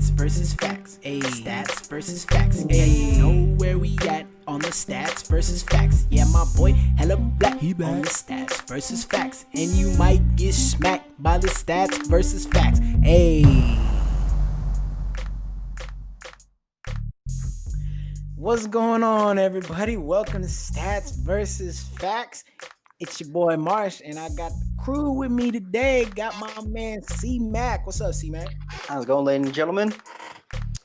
stats versus facts. Ayy, stats versus facts. Ayy, know where we at on the stats versus facts. Yeah, my boy, hella black. He back on the stats versus facts. And you might get smacked by the stats versus facts. Ayy. What's going on, everybody? Welcome to Stats versus Facts. It's your boy Marsh, and I got the crew with me today. Got my man C Mac. What's up, C Mac? How's it going, ladies and gentlemen?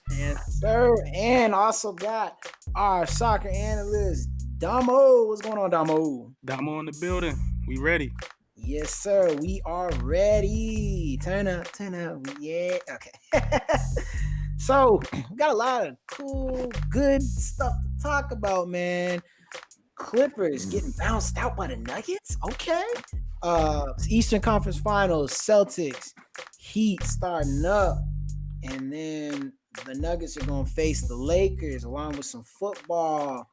Yes, sir. And also got our soccer analyst, Damo. What's going on, Damo? Damo in the building. We ready. Yes, sir. We are ready. Turn up. Yeah. Okay. So, we got a lot of cool, good stuff to talk about, man. Clippers getting bounced out by the Nuggets. Okay. Eastern Conference Finals, Celtics, Heat starting up. And then the Nuggets are going to face the Lakers along with some football,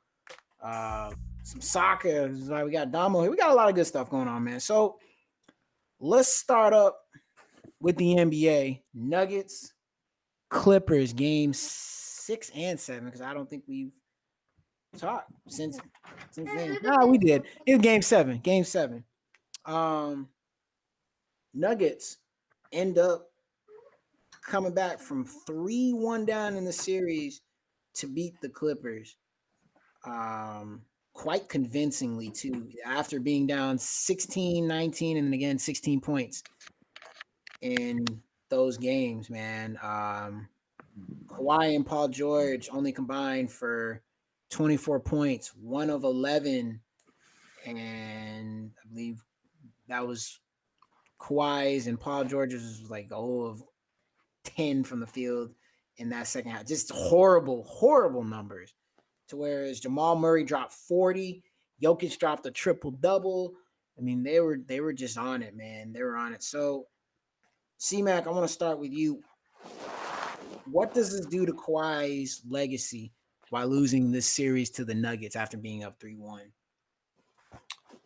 some soccer. Like we got Damo here. We got a lot of good stuff going on, man. So let's start up with the NBA. Nuggets, Clippers, game 6 and 7, because I don't think we've talked since then. No, we did. It was game 7. Game 7. Nuggets end up coming back from 3-1 down in the series to beat the Clippers. Quite convincingly, too, after being down 16-19 and again 16 points in those games, man. Kawhi and Paul George only combined for 24 points, 1 of 11, and I believe that was Kawhi's and Paul George's was like 0 of 10 from the field in that second half. Just horrible numbers. To whereas Jamal Murray dropped 40, Jokic dropped a triple-double. I mean, they were just on it, man. They were on it. So, C-Mac, I want to start with you. What does this do to Kawhi's legacy by losing this series to the Nuggets after being up 3-1?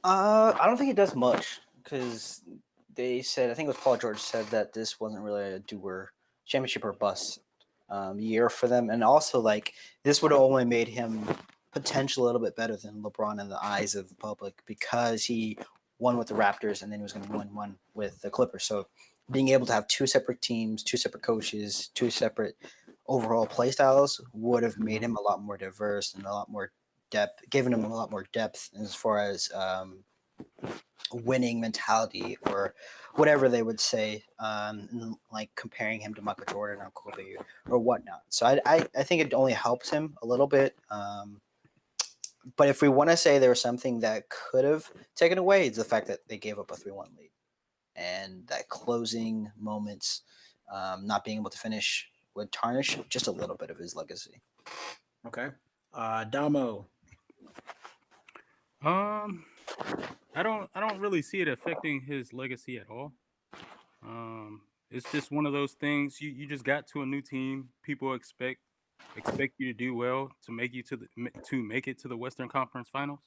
I don't think it does much because they said, I think it was Paul George said that this wasn't really a championship or bust year for them. And also, like, this would have only made him potentially a little bit better than LeBron in the eyes of the public because he won with the Raptors and then he was going to win one with the Clippers. So being able to have 2 separate teams, 2 separate coaches, 2 separate overall play styles would have made him a lot more diverse and a lot more depth, given him a lot more depth as far as winning mentality or whatever they would say, like comparing him to Michael Jordan or Kobe or whatnot. So I think it only helps him a little bit. But if we want to say there was something that could have taken away, it's the fact that they gave up a 3-1 lead. And that closing moments, not being able to finish would tarnish just a little bit of his legacy. Okay. Damo. I don't really see it affecting his legacy at all. It's just one of those things. You just got to a new team. People expect you to do well to make it to the Western Conference Finals.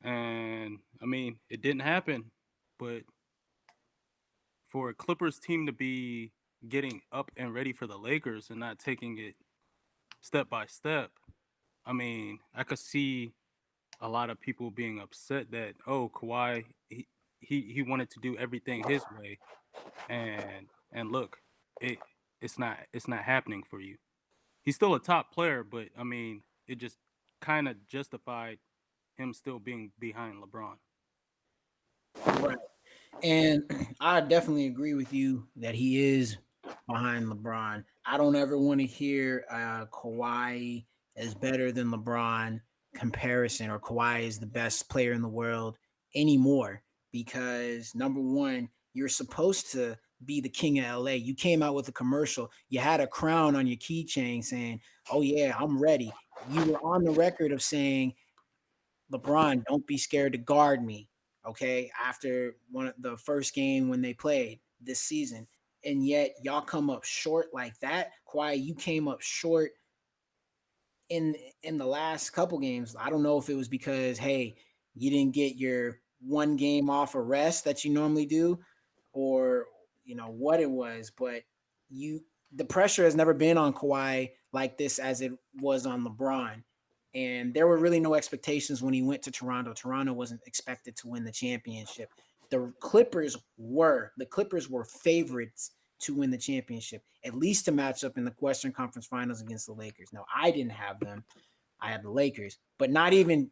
And I mean, it didn't happen, but for a Clippers team to be getting up and ready for the Lakers and not taking it step by step, I mean, I could see a lot of people being upset that, oh, Kawhi, he wanted to do everything his way, and look, it's not happening for you. He's still a top player, but I mean, it just kind of justified him still being behind LeBron. Right. And I definitely agree with you that he is behind LeBron. I don't ever want to hear Kawhi is better than LeBron comparison or Kawhi is the best player in the world anymore because number one, you're supposed to be the king of LA. You came out with a commercial. You had a crown on your keychain saying, "Oh yeah, I'm ready." You were on the record of saying, "LeBron, don't be scared to guard me." Okay, after one of the first game when they played this season, and yet y'all come up short like that. Kawhi, you came up short in the last couple games. I don't know if it was because hey, you didn't get your one game off of rest that you normally do, or you know what it was, but the pressure has never been on Kawhi like this as it was on LeBron. And there were really no expectations when he went to Toronto. Toronto wasn't expected to win the championship. The Clippers were. The Clippers were favorites to win the championship, at least to match up in the Western Conference Finals against the Lakers. Now, I didn't have them. I had the Lakers, but not even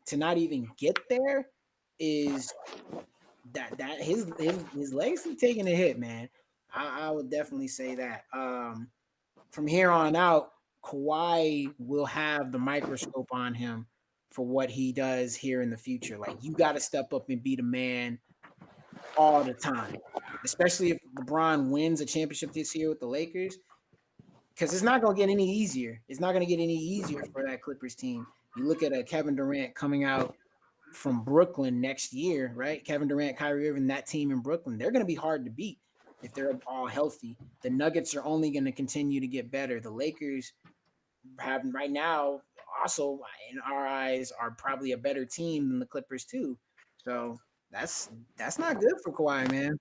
get there is that his legacy taking a hit, man. I would definitely say that. From here on out, Kawhi will have the microscope on him for what he does here in the future. Like, you got to step up and be the man all the time, especially if LeBron wins a championship this year with the Lakers, because it's not going to get any easier. It's not going to get any easier for that Clippers team. You look at a Kevin Durant coming out from Brooklyn next year, right? Kevin Durant, Kyrie Irving, that team in Brooklyn, they're going to be hard to beat if they're all healthy. The Nuggets are only going to continue to get better. The Lakers have right now also, in our eyes, are probably a better team than the Clippers too. So that's not good for Kawhi, man.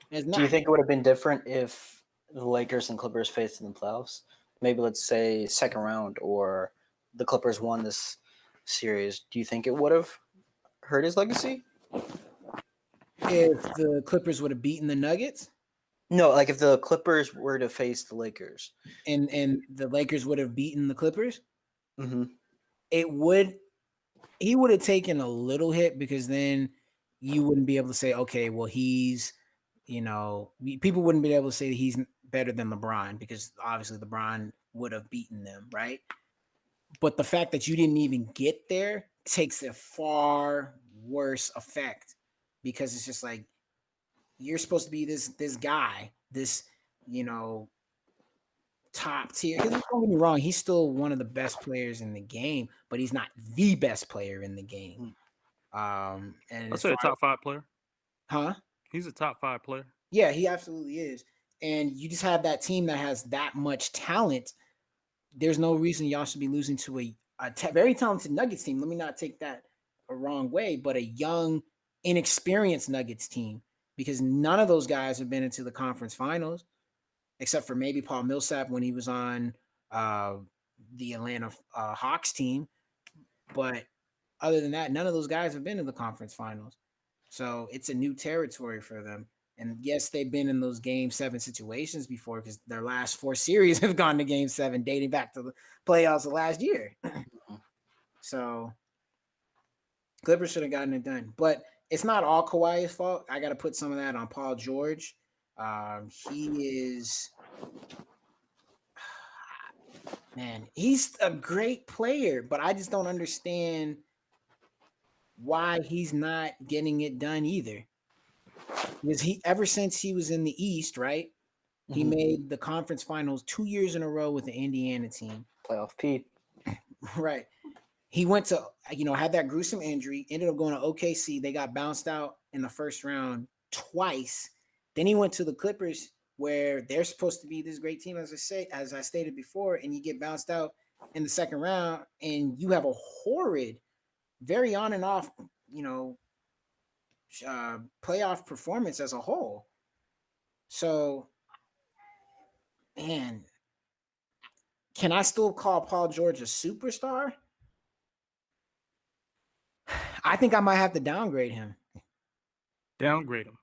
It's not. Do you think it would have been different if the Lakers and Clippers faced in the playoffs? Maybe let's say second round, or the Clippers won this series. Do you think it would have hurt his legacy? If the Clippers would have beaten the Nuggets? No, like if the Clippers were to face the Lakers and the Lakers would have beaten the Clippers, mm-hmm. He would have taken a little hit, because then you wouldn't be able to say, okay, well, he's, people wouldn't be able to say that he's better than LeBron, because obviously LeBron would have beaten them, right? But the fact that you didn't even get there takes a far worse effect, because it's just like, you're supposed to be this guy, this, top tier. Because don't get me wrong, he's still one of the best players in the game, but he's not the best player in the game. And I'd say a top 5 player. Huh? He's a top 5 player. Yeah, he absolutely is. And you just have that team that has that much talent. There's no reason y'all should be losing to a very talented Nuggets team. Let me not take that a wrong way, but a young, inexperienced Nuggets team, because none of those guys have been into the conference finals, except for maybe Paul Millsap when he was on the Atlanta Hawks team. But other than that, none of those guys have been in the conference finals. So it's a new territory for them. And yes, they've been in those Game 7 situations before, because their last 4 series have gone to Game 7, dating back to the playoffs of last year. So Clippers should have gotten it done. But it's not all Kawhi's fault. I got to put some of that on Paul George. He is, man, he's a great player, but I just don't understand why he's not getting it done either. Because ever since he was in the East, right? He made the conference finals 2 years in a row with the Indiana team. Playoff P. Right. He went to, had that gruesome injury, ended up going to OKC. They got bounced out in the first round twice. Then he went to the Clippers, where they're supposed to be this great team, as I stated before, and you get bounced out in the second round, and you have a horrid, very on and off, playoff performance as a whole. So, man, can I still call Paul George a superstar? I think I might have to downgrade him. Downgrade him.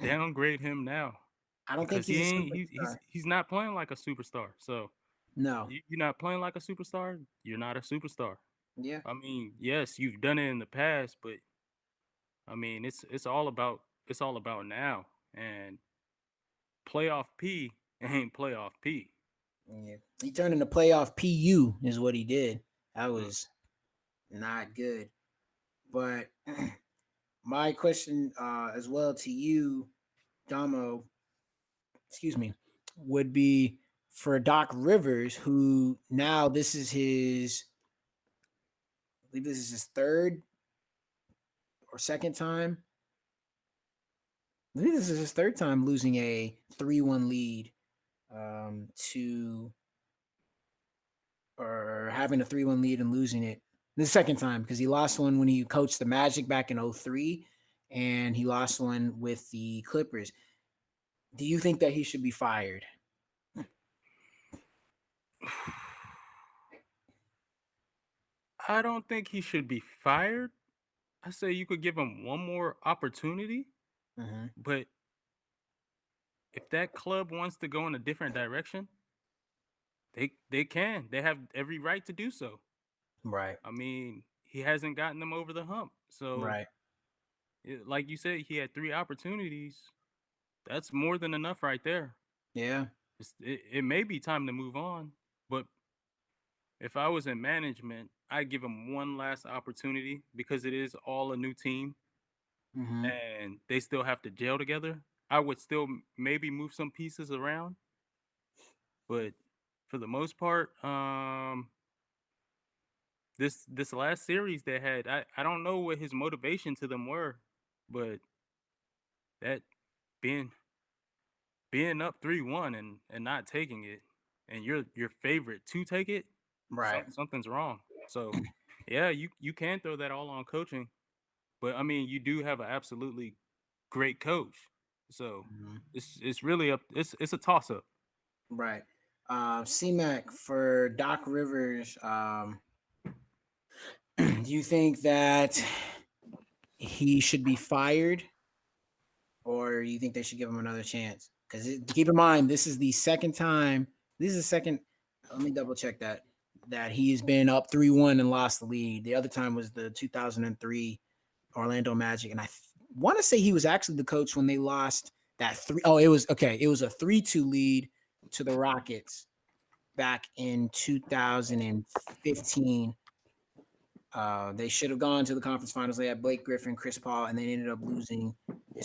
Downgrade him now. I don't think he's not playing like a superstar. So no, you're not playing like a superstar. You're not a superstar. Yeah. I mean, yes, you've done it in the past, but I mean, it's all about now. And playoff P ain't playoff P. Yeah, he turned into playoff PU is what he did. That was not good. But my question as well to you, Damo, would be for Doc Rivers, who now this is his, I believe this is his third or second time. I think this is his third time losing a 3-1 lead or having a 3-1 lead and losing it. The second time, because he lost one when he coached the Magic back in 2003, and he lost one with the Clippers. Do you think that he should be fired? I don't think he should be fired. I say you could give him one more opportunity, Mm-hmm. but if that club wants to go in a different direction, they can. They have every right to do so. Right. I mean, he hasn't gotten them over the hump. So, Right. like you said, he had 3 opportunities. That's more than enough right there. Yeah. It may be time to move on, but if I was in management, I'd give him one last opportunity because it is all a new team Mm-hmm. and they still have to gel together. I would still maybe move some pieces around, but for the most part, this last series they had, I don't know what his motivation to them were, but that being being up 3-1 and not taking it, and you're your favorite to take it, Right. something's wrong. So, yeah, you can throw that all on coaching, but I mean, you do have an absolutely great coach. So, Mm-hmm. it's really up it's a toss up. Right. C-Mac, for Doc Rivers, do you think that he should be fired, or you think they should give him another chance? Because keep in mind, this is the second time. This is the second. Let me double check that he's been up 3-1 and lost the lead. The other time was the 2003 Orlando Magic, and I want to say he was actually the coach when they lost that three. Oh, it was okay. It was a 3-2 lead to the Rockets back in 2015. They should have gone to the conference finals. They had Blake Griffin, Chris Paul, and they ended up losing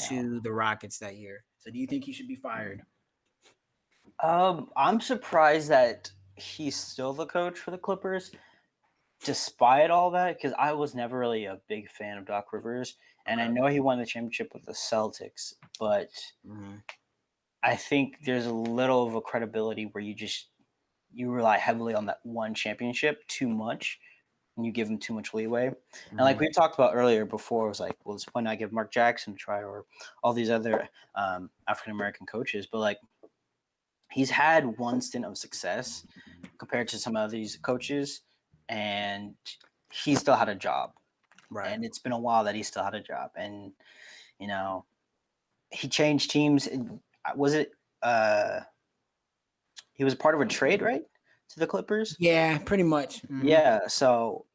to the Rockets that year. So, do you think he should be fired? I'm surprised that he's still the coach for the Clippers, despite all that, because I was never really a big fan of Doc Rivers, and I know he won the championship with the Celtics, but I think there's a little of a credibility where you rely heavily on that one championship too much, and you give him too much leeway. And like we talked about earlier before, it was like, well, why not give Mark Jackson a try or all these other African American coaches? But like, he's had one stint of success compared to some of these coaches, and he still had a job. Right. And it's been a while that he still had a job. And, you know, he changed teams. Was it he was part of a trade, right? To the Clippers? Yeah, pretty much. Yeah. So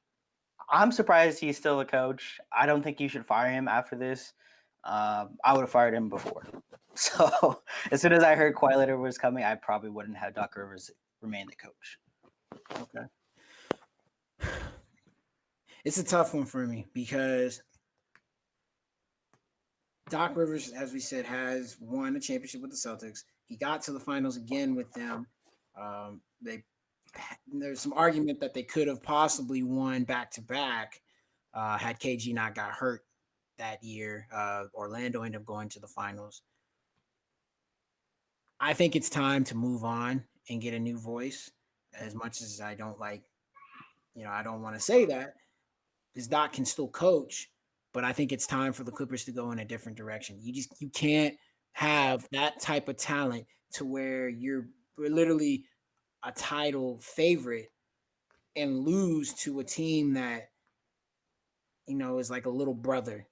I'm surprised he's still a coach. I don't think you should fire him after this. I would have fired him before. So as soon as I heard Kawhi Leonard was coming, I probably wouldn't have Doc Rivers remain the coach. Okay. It's a tough one for me because Doc Rivers, as we said, has won a championship with the Celtics. He got to the finals again with them. There's some argument that they could have possibly won back to back had KG not got hurt that year. Orlando ended up going to the finals. I think it's time to move on and get a new voice. As much as I don't like, I don't want to say that, because Doc can still coach, but I think it's time for the Clippers to go in a different direction. You can't have that type of talent to where you're literally a title favorite and lose to a team that is like a little brother.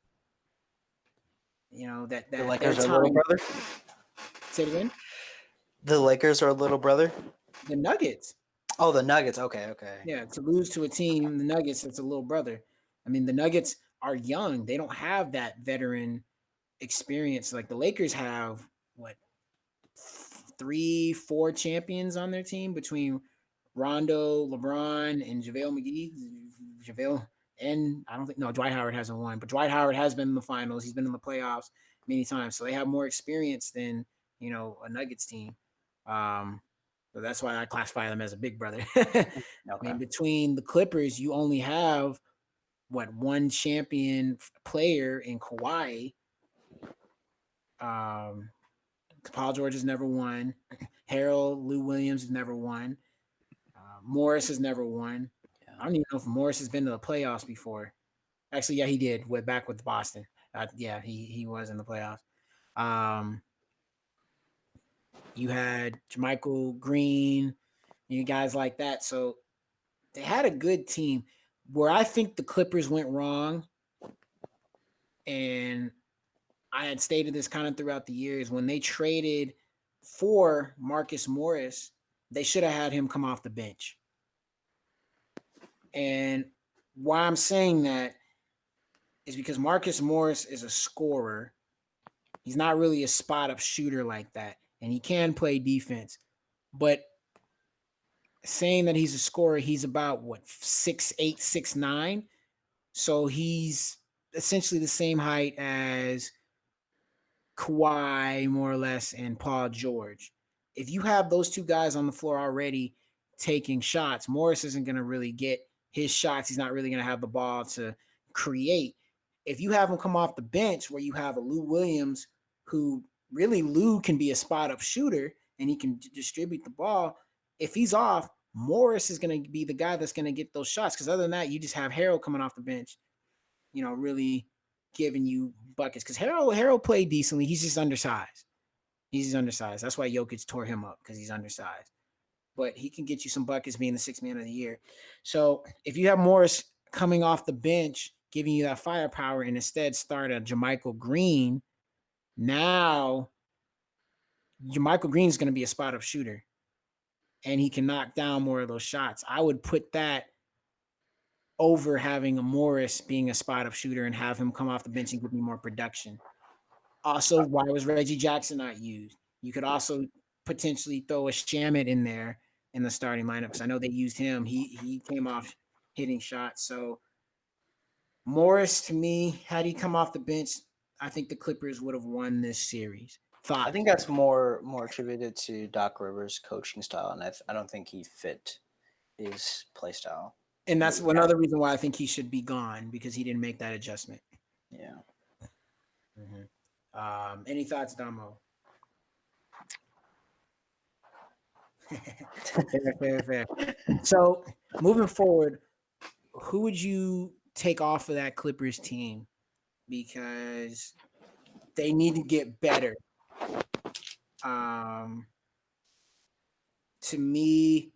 That The their Lakers are a time. little brother. Say it again. The Lakers are a little brother. The Nuggets. Oh, the Nuggets. Okay. Yeah, to lose to a team, the Nuggets, it's a little brother. I mean, the Nuggets are young. They don't have that veteran experience like the Lakers have. What, 3-4 champions on their team between Rondo, LeBron, and JaVale McGee. JaVale, and I don't think, no, Dwight Howard hasn't won, but Dwight Howard has been in the finals. He's been in the playoffs many times, so they have more experience than a Nuggets team. So that's why I classify them as a big brother. I mean, between the Clippers, you only have one champion player in Kawhi. Paul George has never won. Harold Lou Williams has never won. Morris has never won. Yeah. I don't even know if Morris has been to the playoffs before. Actually, yeah, he did. Back with Boston. Yeah, he was in the playoffs. You had Jermichael Green. you guys like that. So they had a good team. Where I think the Clippers went wrong, and I had stated this kind of throughout the years, when they traded for Marcus Morris, they should have had him come off the bench. And why I'm saying that is because Marcus Morris is a scorer. He's not really a spot up shooter like that, and he can play defense. But saying that he's a scorer, he's about 6'8", 6'9". So he's essentially the same height as Kawhi, more or less, and Paul George. If you have those two guys on the floor already taking shots, Morris isn't going to really get his shots. He's not really going to have the ball to create. If you have him come off the bench where you have a Lou Williams, who really Lou can be a spot up shooter and he can distribute the ball. If he's off, Morris is going to be the guy that's going to get those shots. Because other than that, you just have Harold coming off the bench, really giving you buckets. Because Harold played decently. He's just undersized. That's why Jokic tore him up, because he's undersized. But he can get you some buckets being the sixth man of the year. So if you have Morris coming off the bench, giving you that firepower, and instead start a JaMychal Green, now JaMychal Green is going to be a spot up shooter, and he can knock down more of those shots. I would put that over having a Morris being a spot up shooter and have him come off the bench and give me more production. Also, why was Reggie Jackson not used? You could also potentially throw a Shamet in there in the starting lineup, because I know they used him. He came off hitting shots. So Morris, to me, had he come off the bench, I think the Clippers would have won this series. Thought? I think that's more attributed to Doc Rivers' coaching style, and I don't think he fit his play style. And that's another reason why I think he should be gone, because he didn't make that adjustment. Yeah. Mm-hmm. Any thoughts, Damo? fair. So moving forward, who would you take off of that Clippers team? Because they need to get better. To me,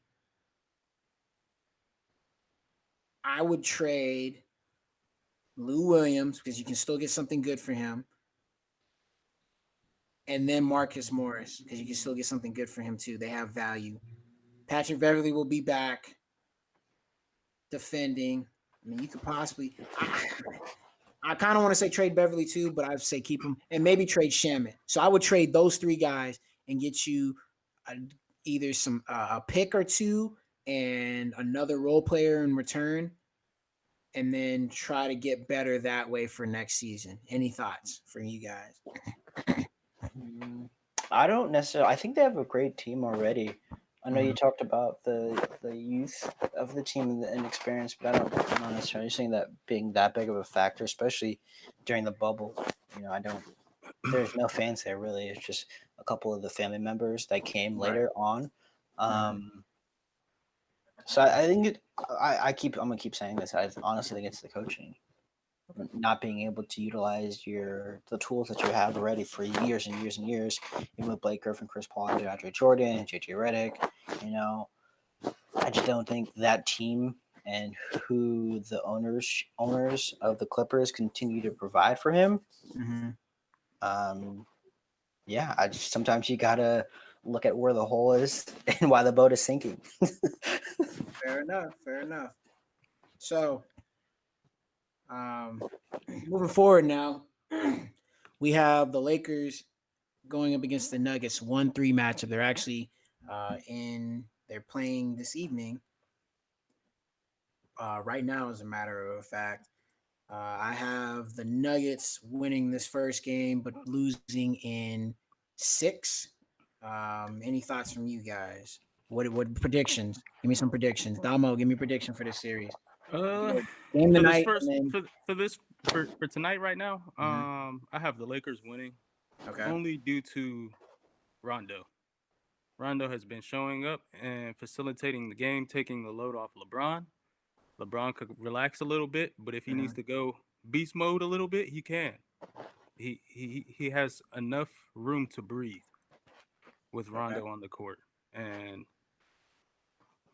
I would trade Lou Williams, because you can still get something good for him. And then Marcus Morris, because you can still get something good for him too. They have value. Patrick Beverley will be back defending. I mean, you could possibly... I kind of want to say trade Beverley too, but I'd say keep him, and maybe trade Shamet. So I would trade those three guys and get you either a pick or two and another role player in return, and then try to get better that way for next season. Any thoughts for you guys? I don't necessarily. I think they have a great team already. I know you talked about the youth of the team and the inexperience, but I'm not necessarily seeing that being that big of a factor, especially during the bubble. I don't. There's no fans there really. It's just a couple of the family members that came later on. So I think I'm gonna keep saying this. I honestly think it's the coaching, not being able to utilize the tools that you have already for years and years and years, even with Blake Griffin, Chris Paul, DeAndre Jordan, JJ Redick. I just don't think that team and who the owners of the Clippers continue to provide for him. I just sometimes you gotta look at where the hole is and why the boat is sinking. Fair enough. So, moving forward now, we have the Lakers going up against the Nuggets, 1-3 matchup. They're actually they're playing this evening. Right now, as a matter of fact, I have the Nuggets winning this first game, but losing in 6. Any thoughts from you guys? What predictions? Give me some predictions. Damo, give me a prediction for this series. Game tonight. For tonight right now, I have the Lakers winning. Okay. Only due to Rondo. Rondo has been showing up and facilitating the game, taking the load off LeBron. LeBron could relax a little bit, but if he needs to go beast mode a little bit, he can. He has enough room to breathe with Rondo on the court. And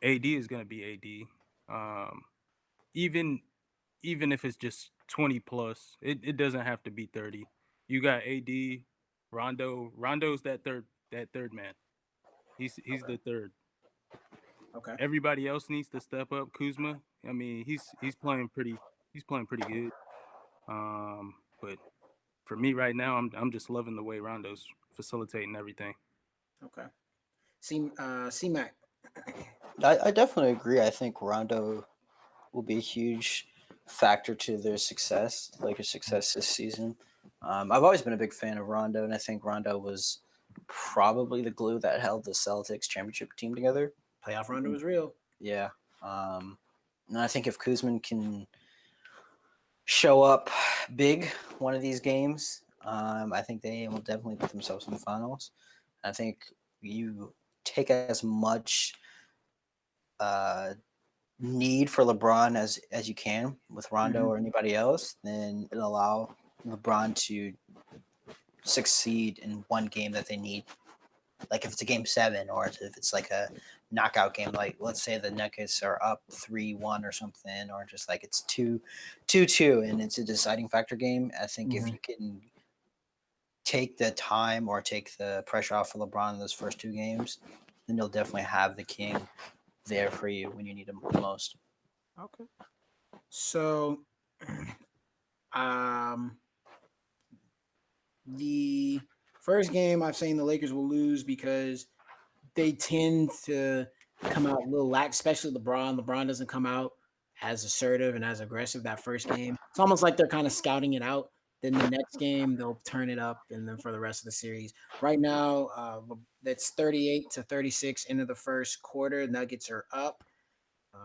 AD is going to be AD. Even if it's just 20 plus, it doesn't have to be 30. You got AD, Rondo. Rondo's that third man. He's the third. Okay. Everybody else needs to step up. Kuzma, I mean, he's playing pretty good. But for me right now, I'm just loving the way Rondo's facilitating everything. Okay. C-Mac. I definitely agree. I think Rondo will be a huge factor to their success, Lakers' success this season. I've always been a big fan of Rondo, and I think Rondo was probably the glue that held the Celtics championship team together. Playoff Rondo was real. Yeah. And I think if Kuzman can show up big one of these games, I think they will definitely put themselves in the finals. I think you take as much need for LeBron as you can with Rondo or anybody else, then it'll allow LeBron to succeed in one game that they need. Like if it's a game 7 or if it's like a knockout game, like let's say the Nuggets are up 3-1 or something, or just like it's 2-2 and it's a deciding factor game. I think if you can take the time or take the pressure off of LeBron in those first 2 games, then you'll definitely have the king there for you when you need him the most. Okay. So, the first game I've seen the Lakers will lose because they tend to come out a little lax, especially LeBron. LeBron doesn't come out as assertive and as aggressive that first game. It's almost like they're kind of scouting it out. Then the next game they'll turn it up, and then for the rest of the series. Right now, it's 38-36 into the first quarter. Nuggets are up.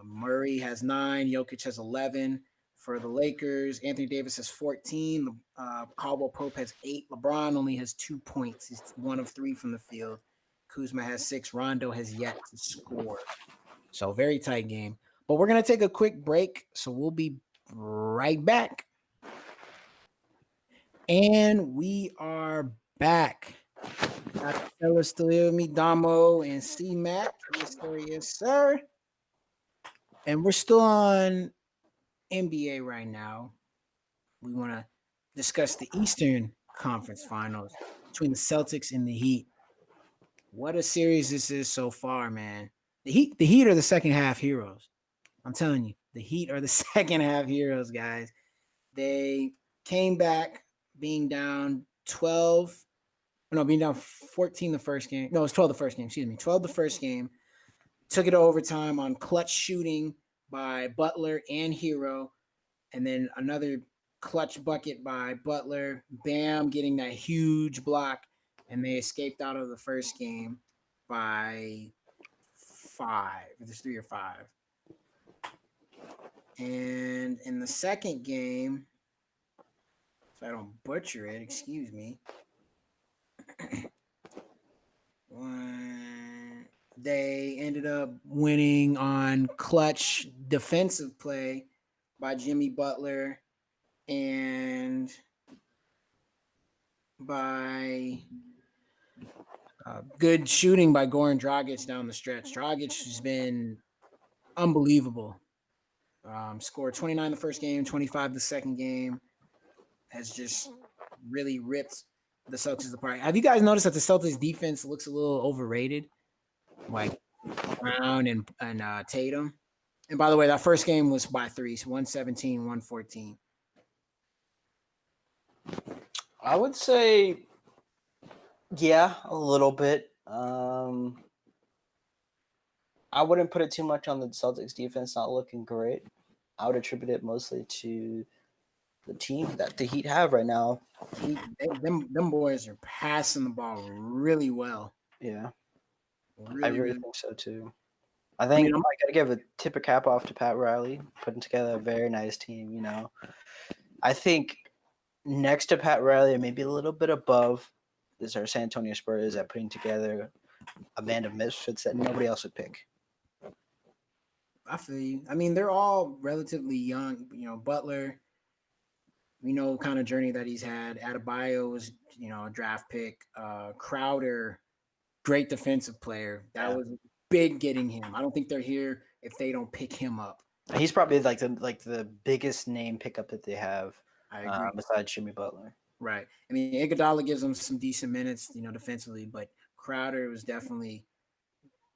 Murray has 9. Jokic has 11. For the Lakers, Anthony Davis has 14. Caldwell Pope has 8. LeBron only has 2 points. He's 1 of 3 from the field. Kuzma has 6. Rondo has yet to score. So very tight game. But we're going to take a quick break. So we'll be right back. And we are back. Dr. Fellas still here with me, Damo and C-Mac. Yes, sir. Yes, sir. And we're still on NBA right now. We want to discuss the Eastern Conference Finals between the Celtics and the Heat. What a series this is so far, man. The Heat are the second half heroes. I'm telling you, the Heat are the second half heroes, guys. They came back being down 14 the first game. No, it was 12 the first game. Excuse me, 12 the first game. Took it to overtime on clutch shooting by Butler and Hero, and then another clutch bucket by Butler. Bam getting that huge block, and they escaped out of the first game by 5. It's 3 or 5. And in the second game, so I don't butcher it, excuse me. They ended up winning on clutch defensive play by Jimmy Butler and by good shooting by Goran Dragic down the stretch. Dragic has been unbelievable. Scored 29 the first game, 25 the second game. Has just really ripped the Celtics apart. Have you guys noticed that the Celtics defense looks a little overrated? Like Brown and Tatum. And by the way, that first game was by 3, so 117, 114. I would say, yeah, a little bit. I wouldn't put it too much on the Celtics defense not looking great. I would attribute it mostly to the team that the Heat have right now. Them boys are passing the ball really well. Yeah, Really, I really think so too. I think I got to give a tip of cap off to Pat Riley, putting together a very nice team. You know, I think next to Pat Riley, and maybe a little bit above, is our San Antonio Spurs at putting together a band of misfits that nobody else would pick. I feel you. I mean, they're all relatively young. You know, Butler, we know kind of journey that he's had. Adebayo was, a draft pick. Crowder, great defensive player. That was big getting him. I don't think they're here if they don't pick him up. He's probably like the biggest name pickup that they have. I agree. Besides Jimmy Butler. Right. I mean, Iguodala gives them some decent minutes, defensively, but Crowder was definitely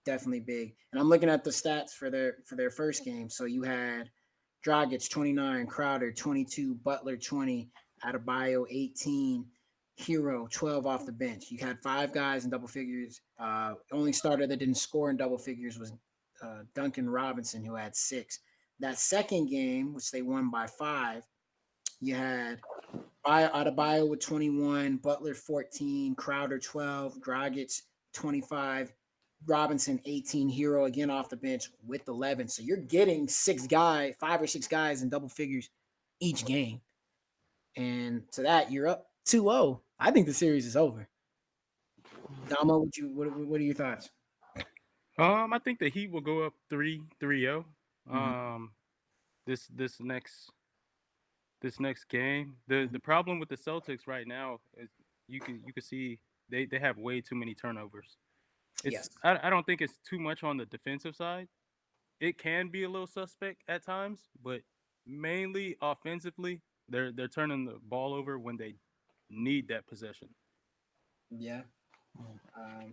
big. And I'm looking at the stats for their first game. So you had Dragic 29, Crowder 22, Butler 20, Adebayo 18, Hero 12 off the bench. You had 5 guys in double figures. Only starter that didn't score in double figures was Duncan Robinson, who had 6. That second game, which they won by 5, you had Adebayo with 21, Butler 14, Crowder 12, Dragic 25, Robinson 18, Hero again off the bench with 11. So you're getting 5 or 6 guys in double figures each game. And to that, you're up 2-0. I think the series is over. Damo, what are your thoughts? I think the Heat will go up 3-0. This next game. The problem with the Celtics right now is you can see they have way too many turnovers. Yes. I don't think it's too much on the defensive side. It can be a little suspect at times, but mainly offensively, they're turning the ball over when they need that possession. Yeah. I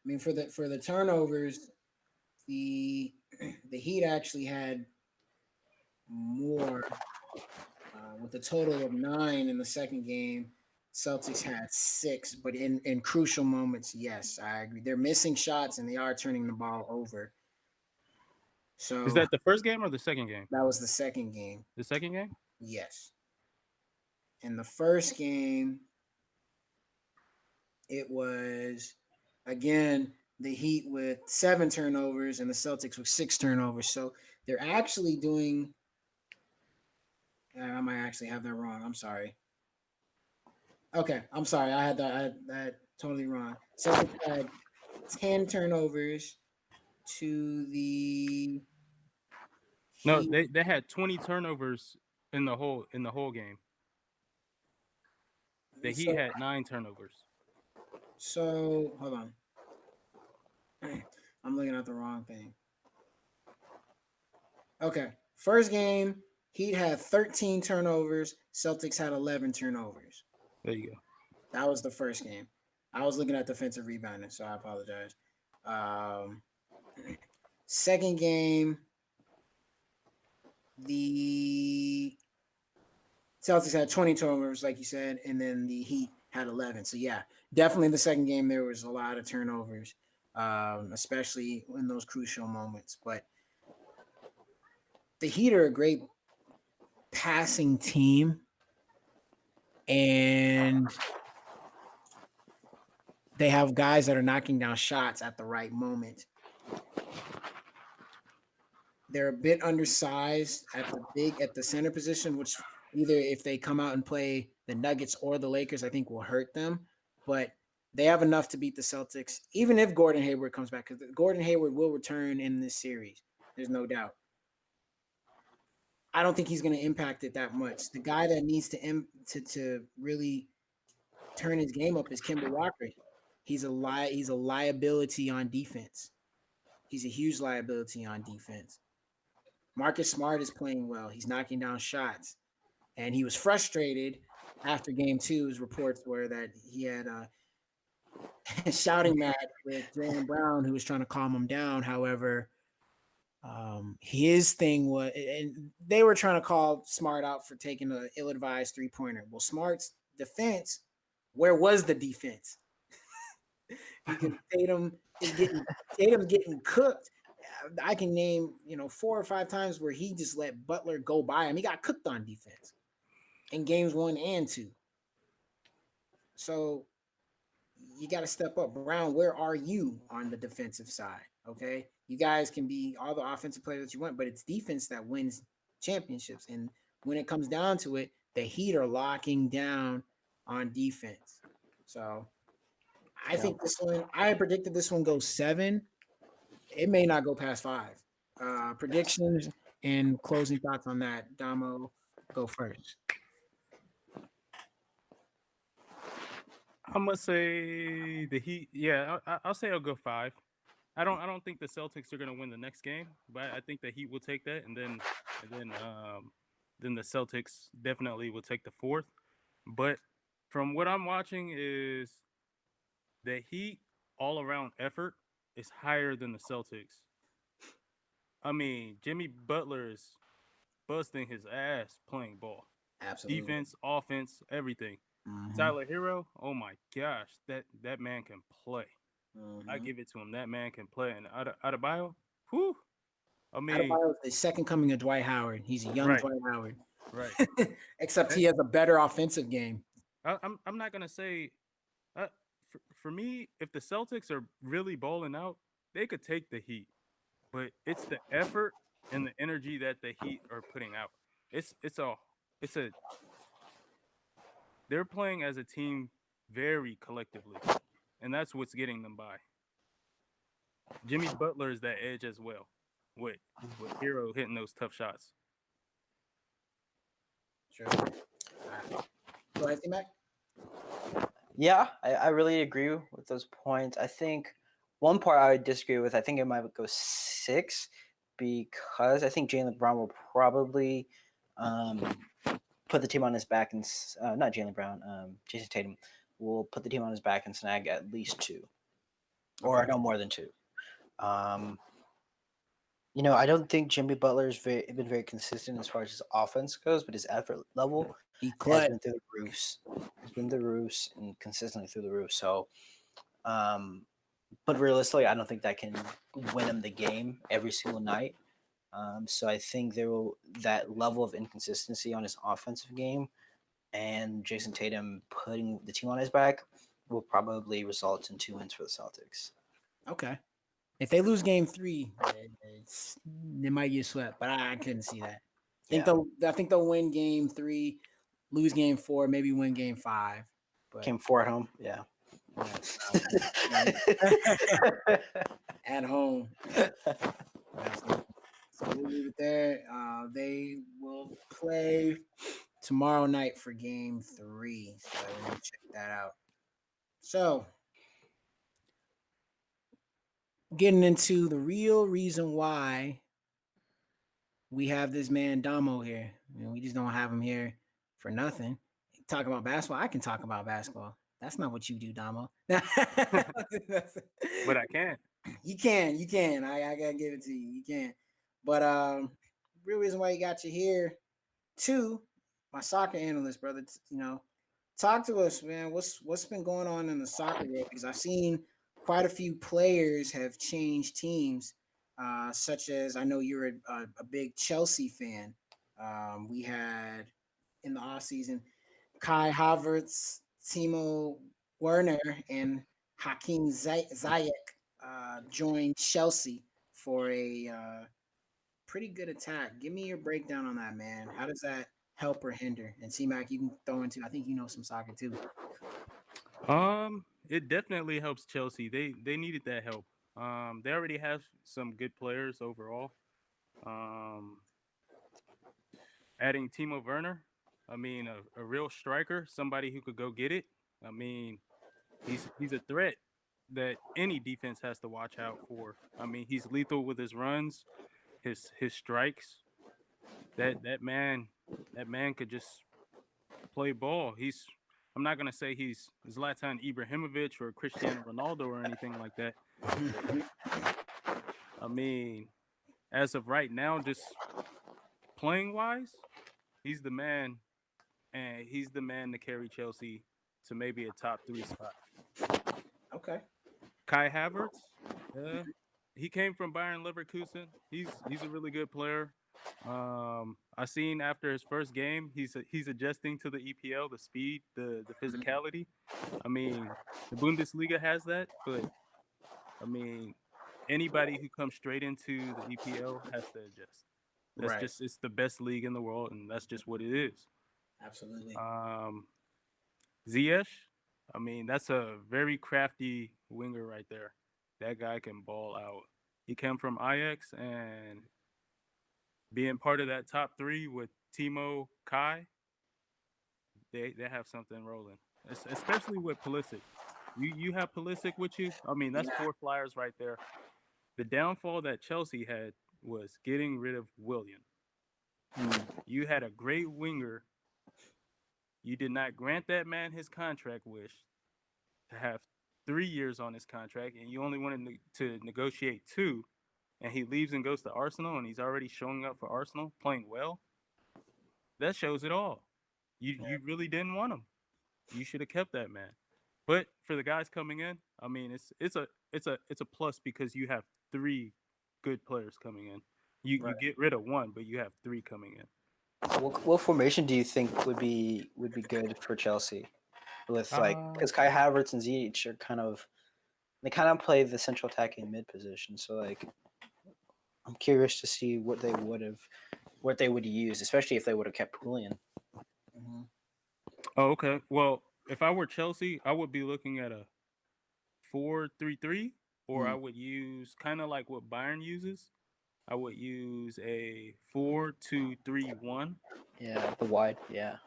mean, for the turnovers, the Heat actually had more with a total of 9 in the second game. Celtics had 6, but in crucial moments, yes, I agree. They're missing shots and they are turning the ball over. So Is that the first game or the second game? That was the second game. The second game? Yes. In the first game, it was again the Heat with 7 turnovers and the Celtics with 6 turnovers. So they're actually doing. I might actually have that wrong. I'm sorry. Okay, I'm sorry. I had that totally wrong. Celtics had 10 turnovers to the No, Heat. they had 20 turnovers in the whole game. The Heat had 9 turnovers. So hold on. I'm looking at the wrong thing. Okay. First game, Heat had 13 turnovers. Celtics had 11 turnovers. There you go. That was the first game. I was looking at defensive rebounding, so I apologize. Second game, the Celtics had 20 turnovers, like you said, and then the Heat had 11. So, yeah, definitely in the second game, there was a lot of turnovers, especially in those crucial moments. But the Heat are a great passing team, and they have guys that are knocking down shots at the right moment. They're a bit undersized at the center position, which either if they come out and play the Nuggets or the Lakers, I think will hurt them. But they have enough to beat the Celtics, even if Gordon Hayward comes back, because Gordon Hayward will return in this series. There's no doubt. I don't think he's going to impact it that much. The guy that needs to really turn his game up is Kemba Walker. He's a liability on defense. He's a huge liability on defense. Marcus Smart is playing well. He's knocking down shots. And he was frustrated after game 2's reports were that he had a shouting match with Jaylen Brown, who was trying to calm him down. However, his thing was, and they were trying to call Smart out for taking an ill-advised three-pointer. Well, Smart's defense, where was the defense? Because Tatum's getting cooked. I can name 4 or 5 times where he just let Butler go by him. He got cooked on defense in games 1 and 2. So you got to step up. Brown, where are you on the defensive side? Okay, you guys can be all the offensive players that you want, but it's defense that wins championships. And when it comes down to it, the Heat are locking down on defense. So I think this one, I predicted this one goes 7. It may not go past 5. Predictions and closing thoughts on that. Damo, go first. I'm gonna say the Heat. Yeah, I'll say I'll go 5. I don't think the Celtics are going to win the next game, but I think the Heat will take that, and then the Celtics definitely will take the fourth. But from what I'm watching is the Heat all around effort is higher than the Celtics. I mean, Jimmy Butler is busting his ass playing ball. Absolutely. Defense, offense, everything. Mhm. Tyler Hero, oh my gosh, that man can play. I Mhm. give it to him. That man can play. And Adebayo, whew. I mean, Adebayo is the second coming of Dwight Howard. He's a young right, Dwight Howard, right. except That, he has a better offensive game. I'm not gonna say. For me, if the Celtics are really balling out, they could take the Heat. But it's the effort and the energy that the Heat are putting out. It's a they're playing as a team very collectively, and that's what's getting them by. Jimmy Butler is that edge as well, with Hero hitting those tough shots. Sure. Go ahead, T-Mac. Yeah, I really agree with those points. I think one part I would disagree with, I think it might go 6 because I think Jaylen Brown will probably put the team on his back and not Jaylen Brown, Jason Tatum will put the team on his back and snag at least 2 or Okay. no more than 2. I don't think Jimmy Butler's been very consistent as far as his offense goes, but his effort level He has clutch. been through the roofs. It's been the roofs and consistently through the roof. So, but realistically, I don't think that can win him the game every single night. So I think that level of inconsistency on his offensive game and Jason Tatum putting the team on his back will probably result in 2 wins for the Celtics. Okay. If they lose game 3, they might get swept, but I couldn't see that. I think they'll win game 3, lose game 4, maybe win game 5. But Game 4 at home, yeah. at home. So we'll leave it there. They will play tomorrow night for game 3. So we'll check that out. So getting into the real reason why we have this man Damo here. We just don't have him here for nothing. Talk about basketball. I can talk about basketball. That's not what you do, Damo. But I can't. You can. I gotta give it to you. You can. But real reason why you got you here, too, my soccer analyst, brother. Talk to us, man. What's been going on in the soccer world? Because I've seen quite a few players have changed teams, such as I know you're a big Chelsea fan. We had in the off season Kai Havertz, Timo Werner, and Hakim Ziyech joined Chelsea for a pretty good attack. Give me your breakdown on that, man. How does that help or hinder? And C-Mac, you can throw into. I think you know some soccer too. It definitely helps Chelsea. They needed that help. They already have some good players overall. Um, Adding Timo Werner, I mean, a real striker, somebody who could go get it. I mean, he's a threat that any defense has to watch out for. I mean, he's lethal with his runs, his strikes. That man could just play ball. I'm not gonna say he's Zlatan Ibrahimovic or Cristiano Ronaldo or anything like that. I mean, as of right now, just playing wise, he's the man, and he's the man to carry Chelsea to maybe a top 3 spot. Okay. Kai Havertz, he came from Bayern Leverkusen. He's a really good player. I seen after his first game, he's adjusting to the EPL, the speed, the physicality. I mean, the Bundesliga has that, but I mean, anybody who comes straight into the EPL has to adjust. Right. It's the best league in the world, and that's just what it is. Absolutely. Ziyech, I mean, that's a very crafty winger right there. That guy can ball out. He came from Ajax, and being part of that top 3 with Timo, Kai, they have something rolling. Especially with Pulisic. You have Pulisic with you. I mean, that's Yeah. 4 flyers right there. The downfall that Chelsea had was getting rid of Willian. You had a great winger. You did not grant that man his contract wish to have 3 years on his contract, and you only wanted to negotiate 2, and he leaves and goes to Arsenal, and he's already showing up for Arsenal, playing well. That shows it all. You really didn't want him. You should have kept that man. But for the guys coming in, I mean, it's a plus because you have 3 good players coming in. You get rid of 1, but you have 3 coming in. What formation do you think would be good for Chelsea? With because Kai Havertz and Ziyech are kind of play the central attacking mid position. So I'm curious to see what they would use, especially if they would have kept Willian. Mm-hmm. Oh, okay. Well, if I were Chelsea, I would be looking at a 4-3-3, or I would use kind of like what Bayern uses. I would use a 4-2-3-1. Yeah, the wide. Yeah.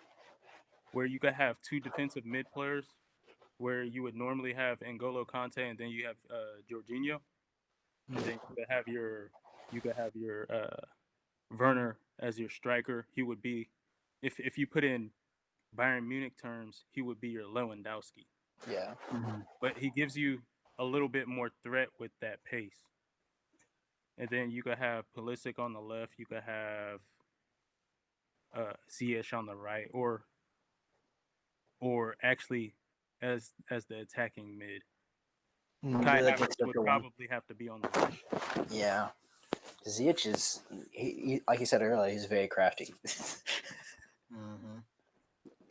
Where you could have 2 defensive mid players, where you would normally have N'Golo Kante and then you have Jorginho, and then you could have your Werner as your striker. He would be, if you put in Bayern Munich terms, he would be your Lewandowski. Yeah. Mm-hmm. But he gives you a little bit more threat with that pace. And then you could have Pulisic on the left. You could have Ziyech on the right, or actually as the attacking mid. Kai Havertz would probably have to be on the right. Yeah. Ziyech is, he, like you said earlier, he's very crafty. Mm-hmm.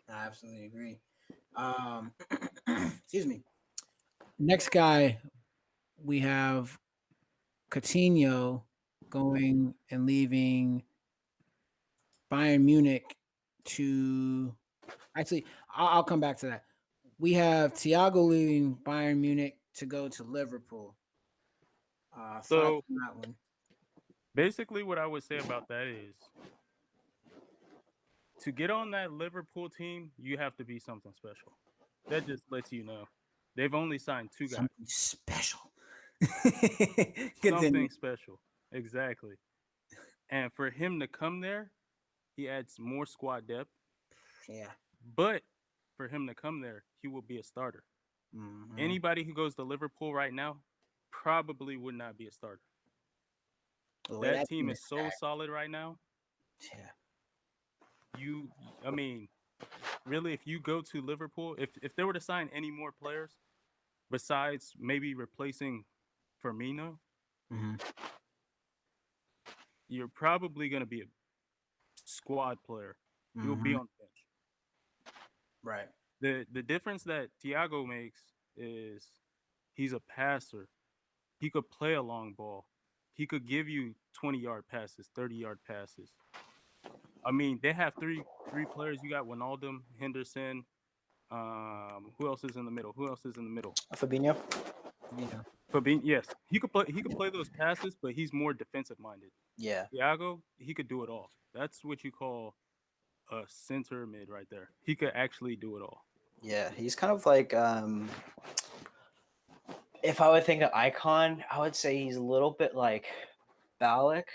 I absolutely agree. Excuse me. Next guy, we have Coutinho going and leaving Bayern Munich to. Actually, I'll come back to that. We have Thiago leaving Bayern Munich to go to Liverpool. So on that one. basically, what I would say about that is, to get on that Liverpool team, you have to be something special. That just lets you know. They've only signed 2 guys. Something special. Something special. Exactly. And for him to come there, he adds more squad depth. Yeah. But for him to come there, he will be a starter. Mm-hmm. Anybody who goes to Liverpool right now probably would not be a starter. That team is so solid right now. Yeah. I mean, really, if you go to Liverpool, if they were to sign any more players besides maybe replacing Firmino, mm-hmm. you're probably going to be a squad player. Mm-hmm. You'll be on the bench. Right. The difference that Thiago makes is he's a passer. He could play a long ball. He could give you 20-yard passes, 30-yard passes. I mean, they have three players. You got Wijnaldum, Henderson. Who else is in the middle? Fabinho. Yeah. Fabinho. Yes, he could play those passes, but he's more defensive minded. Yeah. Thiago, he could do it all. That's what you call a center mid right there. He could actually do it all. Yeah, he's kind of like if I would think of icon, I would say he's a little bit like Ballack,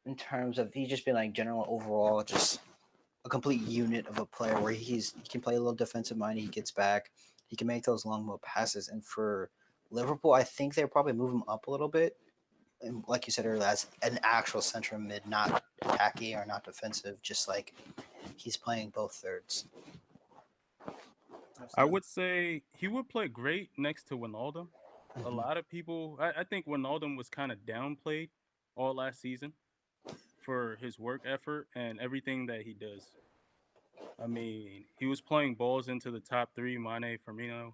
in terms of he's just been like general overall, just a complete unit of a player where he can play a little defensive mind. He gets back, he can make those long passes. And for Liverpool, I think they'll probably move him up a little bit. And like you said earlier, as an actual central mid, not attacking or not defensive, just like he's playing both thirds. I would say he would play great next to Wijnaldum. A lot of people, I think Wijnaldum was kind of downplayed all last season for his work effort and everything that he does. I mean, he was playing balls into the top 3, Mane, Firmino,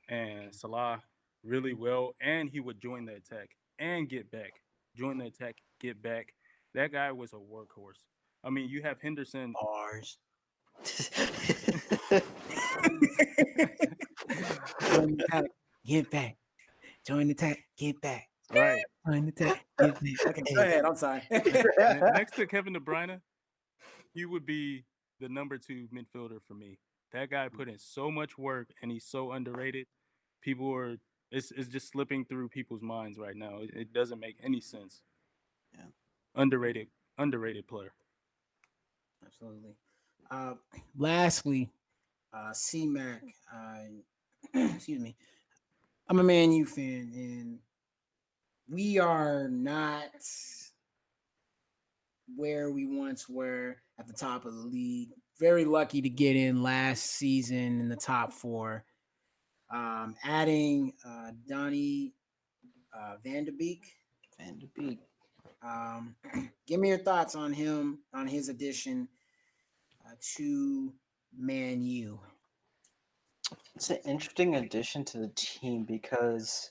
and Salah, really well, and he would join the attack and get back. Join the attack, get back. That guy was a workhorse. I mean, you have Henderson. Bars. Join the attack, get back. Join the attack, get back. Right. Join the attack, get back. Okay, go ahead. I'm sorry. Next to Kevin De Bruyne, he would be the number 2 midfielder for me. That guy put in so much work, and he's so underrated. People were It's just slipping through people's minds right now. It doesn't make any sense. Yeah. Underrated player. Absolutely. Lastly, C-Mac, excuse me. I'm a Man U fan, and we are not where we once were at the top of the league. Very lucky to get in last season in the top four. Adding Donnie Van de Beek. Van de Beek. Give me your thoughts on him, on his addition to Man U. It's an interesting addition to the team because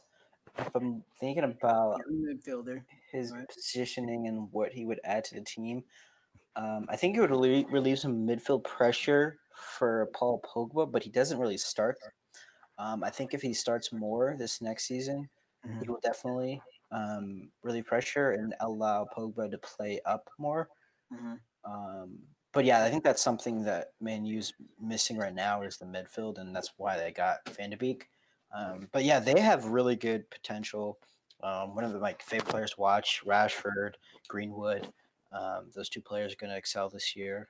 if I'm thinking about Midfielder. his Right. positioning and what he would add to the team, I think it would relieve some midfield pressure for Paul Pogba, but he doesn't really start. I think if he starts more this next season, he will definitely relieve pressure and allow Pogba to play up more. But yeah, I think that's something that Man U's missing right now is the midfield, and that's why they got Van de Beek. But yeah, they have really good potential. One of my favorite players to watch, Rashford, Greenwood. Those two players are going to excel this year.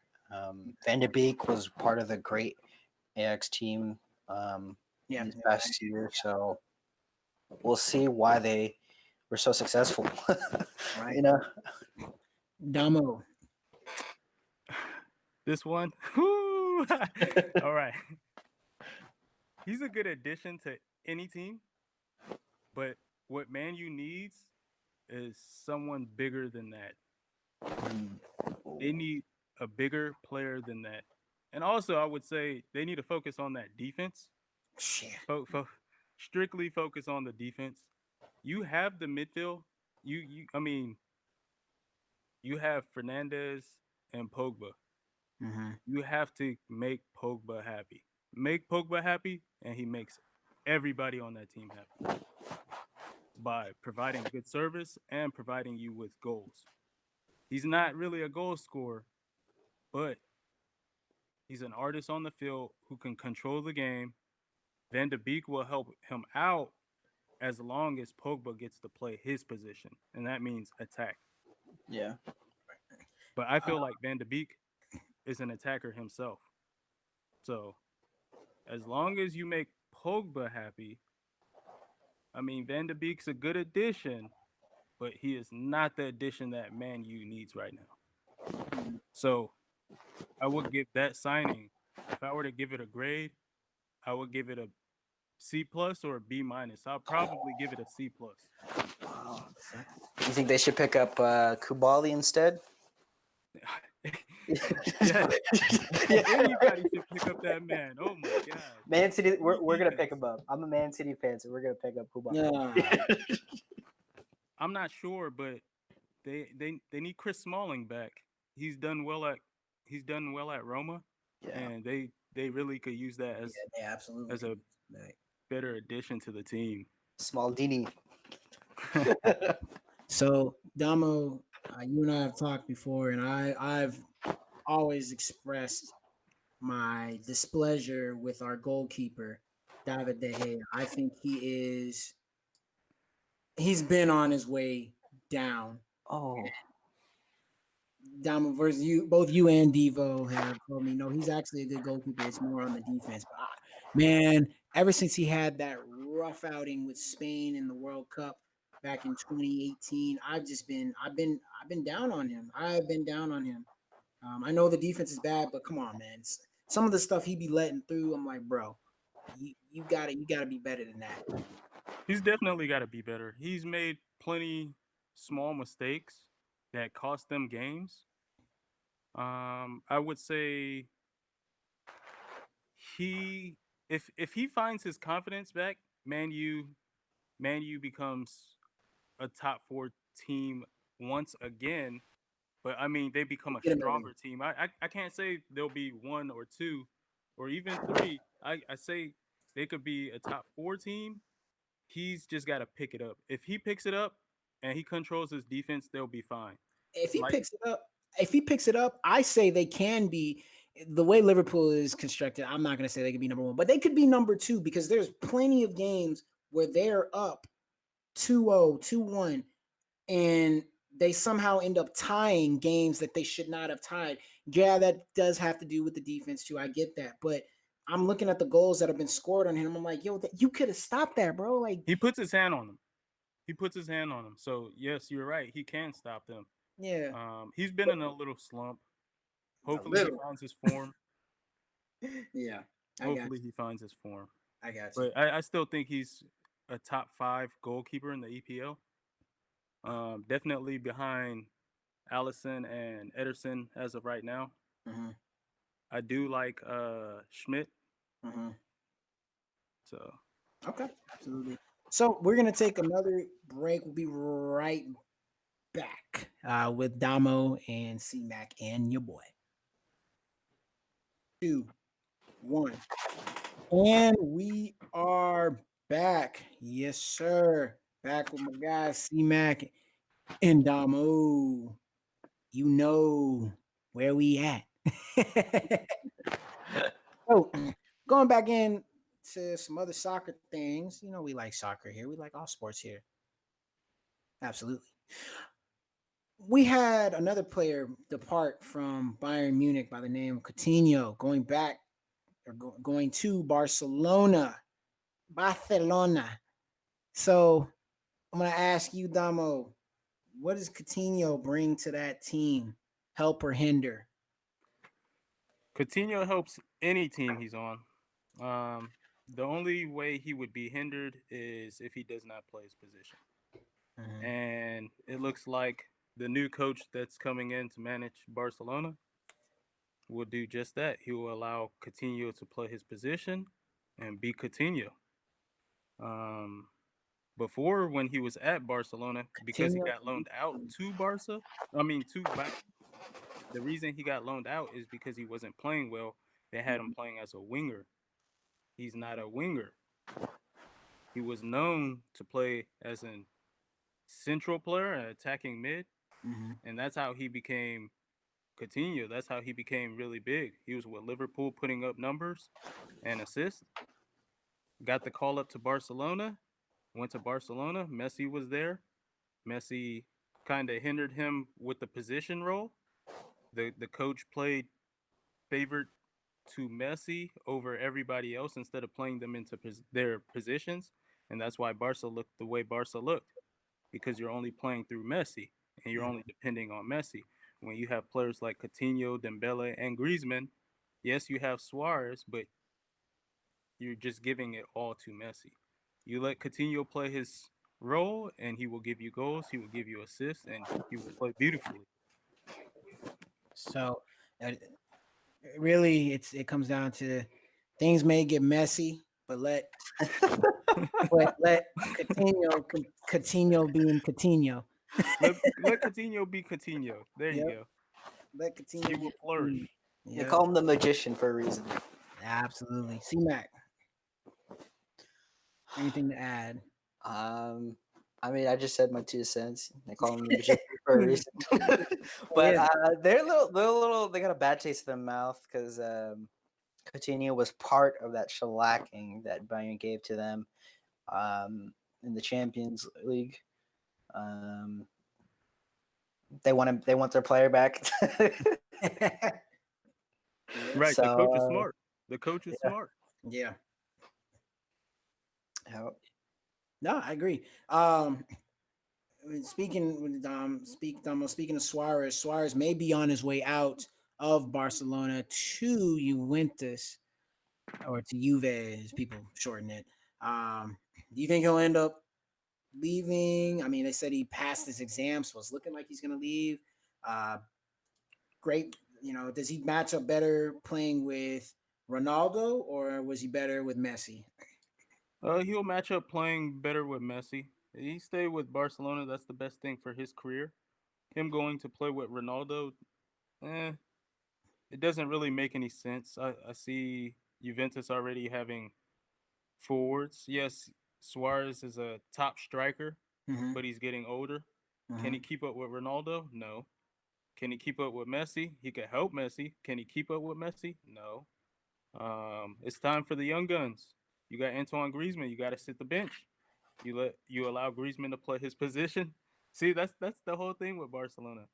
Van de Beek was part of the great Ajax team these past year, so we'll see why they were so successful. Right. You know, Damo. This one, all right. He's a good addition to any team, but what Man U needs is someone bigger than that. They need a bigger player than that. And also, I would say they need to focus on that defense. Shit. Strictly focus on the defense. You have the midfield. I mean, you have Fernandez and Pogba. You have to make Pogba happy. Make Pogba happy, and he makes everybody on that team happy by providing good service and providing you with goals. He's not really a goal scorer, but he's an artist on the field who can control the game. Van de Beek will help him out as long as Pogba gets to play his position, and that means attack. yeah. But I feel like Van de Beek is an attacker himself. So as long as you make Pogba happy, I mean, Van de Beek's a good addition, but he is not the addition that Man U needs right now. So I would give that signing, if I were to give it a grade, I would give it a C plus or a B minus. I'll probably give it a C plus. Wow. You think they should pick up Kubali instead? Anybody should pick up that man. Oh my god. Man City, we're gonna pick him up. I'm a Man City fan, so we're gonna pick up Kubali. Yeah. I'm not sure, but they need Chris Smalling back. He's done well at Roma, and they really could use that as absolutely as a better addition to the team. Smaldini. So Damo, you and I have talked before, and I've always expressed my displeasure with our goalkeeper, David De Gea. I think he's been on his way down. Oh, Damo versus you, both you and Devo have told me no, he's actually a good goalkeeper. It's more on the defense. But man, ever since he had that rough outing with Spain in the World Cup back in 2018, I've been down on him. I've been down on him. I know the defense is bad, but come on, man. Some of the stuff he be letting through, I'm like, bro, you gotta be better than that. He's definitely got to be better. He's made plenty small mistakes that cost them games. I would say if he finds his confidence back, Man U becomes a top 4 team once again. But I mean, they become a stronger team. I can't say they'll be 1 or 2 or even 3. I say they could be a top 4 team. He's just got to pick it up. If he picks it up and he controls his defense, they'll be fine. If he picks it up, I say they can be. The way Liverpool is constructed, I'm not going to say they could be number 1, but they could be number 2 because there's plenty of games where they're up 2-0, 2-1, and they somehow end up tying games that they should not have tied. Yeah, that does have to do with the defense too. I get that, but I'm looking at the goals that have been scored on him. I'm like, yo, you could have stopped that, bro. Like, He puts his hand on them. So yes, you're right. He can stop them. yeah, He's been in a little slump. a Hopefully he little. finds his form. Yeah, Hopefully he finds his form. I got you. But I still think he's a top 5 goalkeeper in the EPL. Definitely behind Allison and Ederson as of right now. Mm-hmm. I do like Schmidt. Mm-hmm. So Okay, absolutely. So we're gonna take another break. We'll be right back with Damo and C-Mac and your boy. 2, 1. And we are back. Yes, sir. Back with my guys, C-Mac and Damo. You know where we at. So, going back in to some other soccer things. You know, we like soccer here. We like all sports here. Absolutely. We had another player depart from Bayern Munich by the name of Coutinho, going back or going to Barcelona. Barcelona. So I'm gonna ask you, Damo, what does Coutinho bring to that team? Help or hinder? Coutinho helps any team he's on. The only way he would be hindered is if he does not play his position. Mm-hmm. And it looks like the new coach that's coming in to manage Barcelona will do just that. He will allow Coutinho to play his position and be Coutinho. Um, Before, when he was at Barcelona, because he Coutinho. got loaned out to Barca, I mean to Bayern, the reason he got loaned out is because he wasn't playing well. They had him playing as a winger. He's not a winger. He was known to play as a central player, an attacking mid, Mm-hmm. and that's how he became Coutinho. That's how he became really big. He was with Liverpool putting up numbers and assists. Got the call up to Barcelona. Went to Barcelona. Messi was there. Messi kind of hindered him with the position role. The coach played favored to Messi over everybody else instead of playing them into their positions, and that's why Barca looked the way Barca looked, because you're only playing through Messi and you're only depending on Messi. When you have players like Coutinho, Dembele, and Griezmann, yes, you have Suarez, but you're just giving it all to Messi. You let Coutinho play his role, and he will give you goals, he will give you assists, and he will play beautifully. So, really, it comes down to things may get messy, but let Coutinho being Coutinho. Let Coutinho be Coutinho. There you Yep. go. Let Coutinho He be will Coutinho. flourish. They Yeah, call him the magician for a reason. absolutely. C-Mac, anything to add? I mean, I just said my 2 cents. They call him the magician for a reason. But Yeah. they got a bad taste in their mouth because Coutinho was part of that shellacking that Bayern gave to them in the Champions League. They want their player back. Right. So The coach is smart. The coach is yeah. smart. Yeah. Yeah. No, I agree. Speaking of Suarez, Suarez may be on his way out of Barcelona to Juventus or to Juve, as people shorten it. Do you think he'll end up leaving? I mean, they said he passed his exams, so it's looking like he's going to leave. Great, does he match up better playing with Ronaldo or was he better with Messi? He'll match up playing better with Messi. He stayed with Barcelona. That's the best thing for his career. Him going to play with Ronaldo, eh, it doesn't really make any sense. I see Juventus already having forwards. Yes, Suarez is a top striker, Mm-hmm. but he's getting older. Can Mm-hmm. he keep up with Ronaldo? No. Can he keep up with Messi? He could help Messi. Can he keep up with Messi? No. It's time for the young guns. You got Antoine Griezmann. You got to sit the bench. You allow Griezmann to play his position. See, that's the whole thing with Barcelona.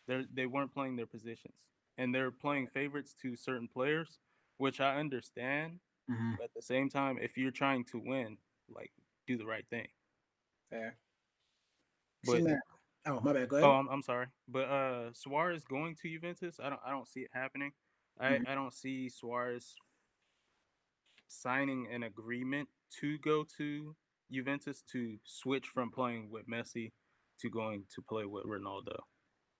They weren't playing their positions, and they're playing favorites to certain players, which I understand. Mm-hmm. But at the same time, if you're trying to win, like, do the right thing. Fair. See, But man. Oh, my bad. Go oh, ahead. I'm sorry. But Suarez going to Juventus, I don't see it happening. Mhm. I don't see Suarez signing an agreement to go to Juventus to switch from playing with Messi to going to play with Ronaldo.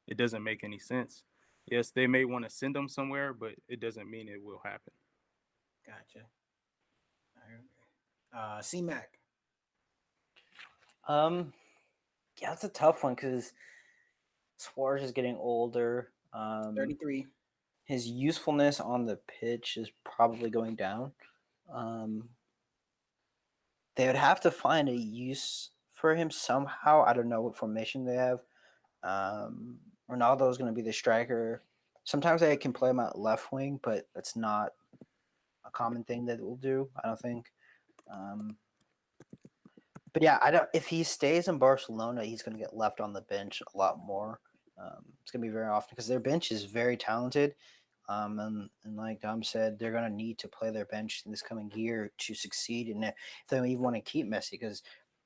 It doesn't make any sense. Yes, they may want to send him somewhere, but it doesn't mean it will happen. Gotcha. C-Mac. Yeah, it's a tough one because Suarez is getting older. 33. His usefulness on the pitch is probably going down. They would have to find a use for him somehow. I don't know what formation they have. Ronaldo is going to be the striker. Sometimes they can play him at left wing, but that's not a common thing that we'll do. I don't think. But yeah, I don't. If he stays in Barcelona, he's going to get left on the bench a lot more. It's going to be very often because their bench is very talented. And like Dom said, they're going to need to play their bench in this coming year to succeed. And if they even want to keep Messi, because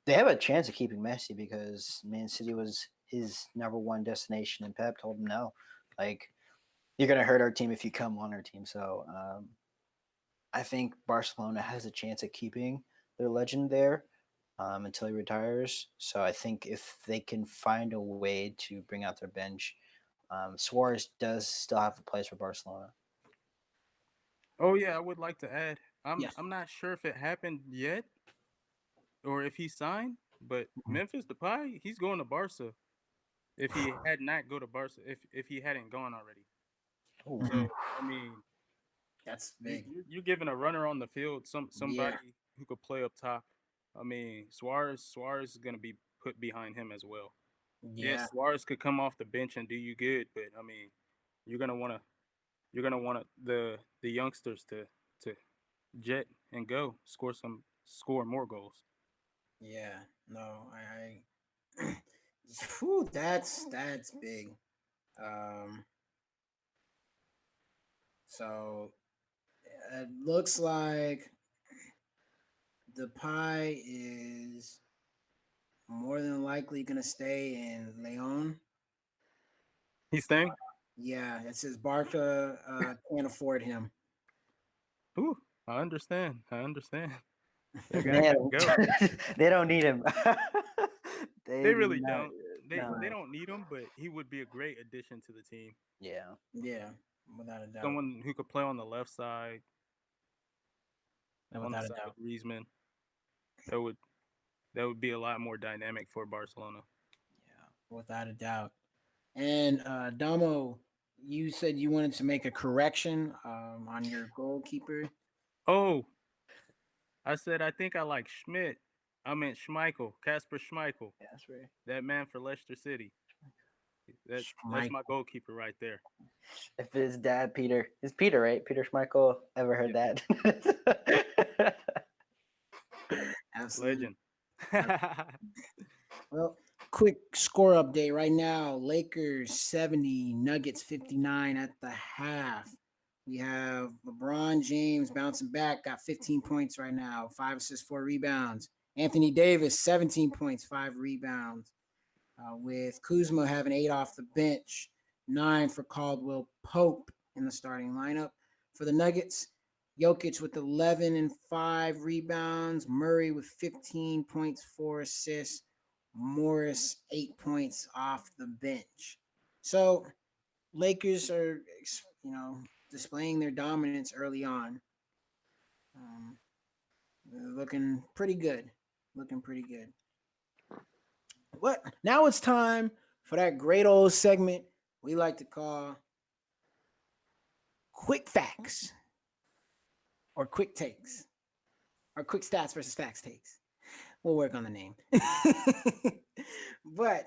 they have a chance of keeping Messi because Man City was his number one destination, and Pep told him no. Like, you're going to hurt our team if you come on our team. So I think Barcelona has a chance of keeping their legend there until he retires. So I think if they can find a way to bring out their bench, Suarez does still have a place for Barcelona. Oh yeah, I would like to add. Yes. I'm not sure if it happened yet or if he signed, but Mhm. Memphis Depay, he's going to Barca. If he had not go to Barca, if he hadn't gone already. Ooh. Mhm. So I mean, That's big. you're giving a runner on the field Yeah. somebody who could play up top. I mean, Suarez is going to be put behind him as well. Yeah. Yes, Suarez could come off the bench and do you good, but I mean, you're gonna want to the youngsters to jet and go score more goals. Yeah. No, Whew, that's big. Um, so it looks like the pie is more than likely gonna stay in Leon. He's staying. Yeah, it says Barca can't afford him. Ooh, I understand. I understand. That guy Man, got to go. they don't need him. They They do really not. don't. They No. don't need him, but he would be a great addition to the team. Yeah. Yeah, without a doubt. Someone who could play on the left side, on the Without a side of doubt. Griezmann. That would that would be a lot more dynamic for Barcelona. Yeah. Without a doubt. And Damo, you said you wanted to make a correction on your goalkeeper. Oh, I said I think I like Schmidt. I meant Schmeichel, Casper Schmeichel, Yeah, that's right. that man for Leicester City. That's Mike. my goalkeeper right there. If his dad, Peter, is Peter, right? Peter Schmeichel. Ever heard Yeah, that? Absolutely. legend. Well, quick score update right now. Lakers 70, Nuggets 59 at the half. We have LeBron James bouncing back, got 15 points right now, 5 assists, 4 rebounds. Anthony Davis, 17 points, 5 rebounds. With Kuzma having 8 off the bench, 9 for Caldwell Pope in the starting lineup. For the Nuggets, Jokic with 11 and 5 rebounds, Murray with 15 points, 4 assists, Morris 8 points off the bench. So Lakers are, displaying their dominance early on. Um, looking pretty good. Looking pretty good. What? Now it's time for that great old segment we like to call quick facts or quick takes or quick stats versus facts takes. We'll work on the name. But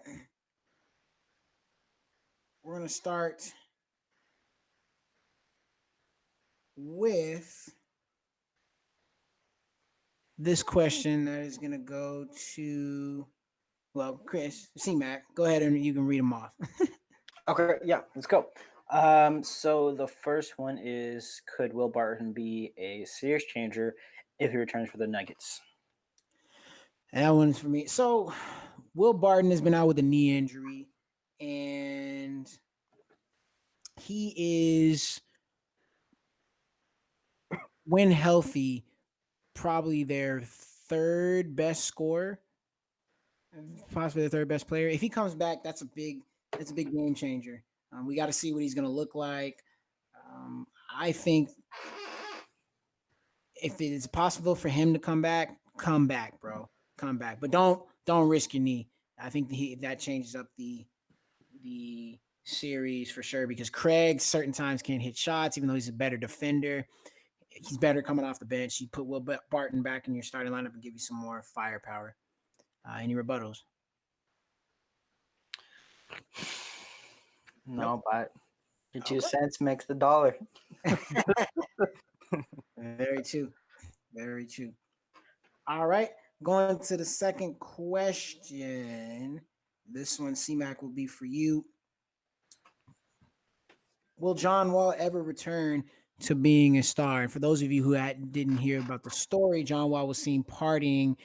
we're going to start with this question that is going to go to, well, Chris, C-Mac. Go ahead and you can read them off. Okay, yeah, let's go. So the first one is: could Will Barton be a serious changer if he returns for the Nuggets? That one's for me. So, Will Barton has been out with a knee injury, and he is, when healthy, probably their third best scorer, possibly the third best player. If he comes back, that's a big game changer. We got to see what he's going to look like. I think if it's possible for him to come back, bro, come back. But don't risk your knee. I think that changes up the series for sure, because Craig certain times can't hit shots, even though he's a better defender. He's better coming off the bench. You put Will Barton back in your starting lineup and give you some more firepower. Any rebuttals? No, but your 2 cents makes the dollar. Very true. Very true. All right. Going to the second question. This one, C-Mac, will be for you. Will John Wall ever return to being a star? And for those of you who didn't hear about the story, John Wall was seen partying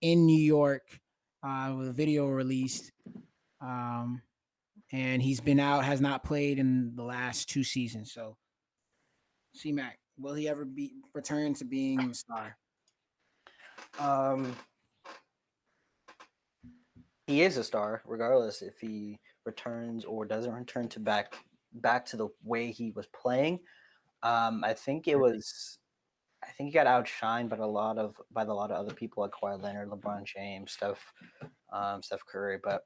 in New York with a video released. And he's been out, has not played in the last 2 seasons. So, C-Mac, will he ever return to being a star? He is a star, regardless if he returns or doesn't return to back to the way he was playing. I think he got outshined by a lot of other people like Kawhi Leonard, LeBron James, Steph Curry. But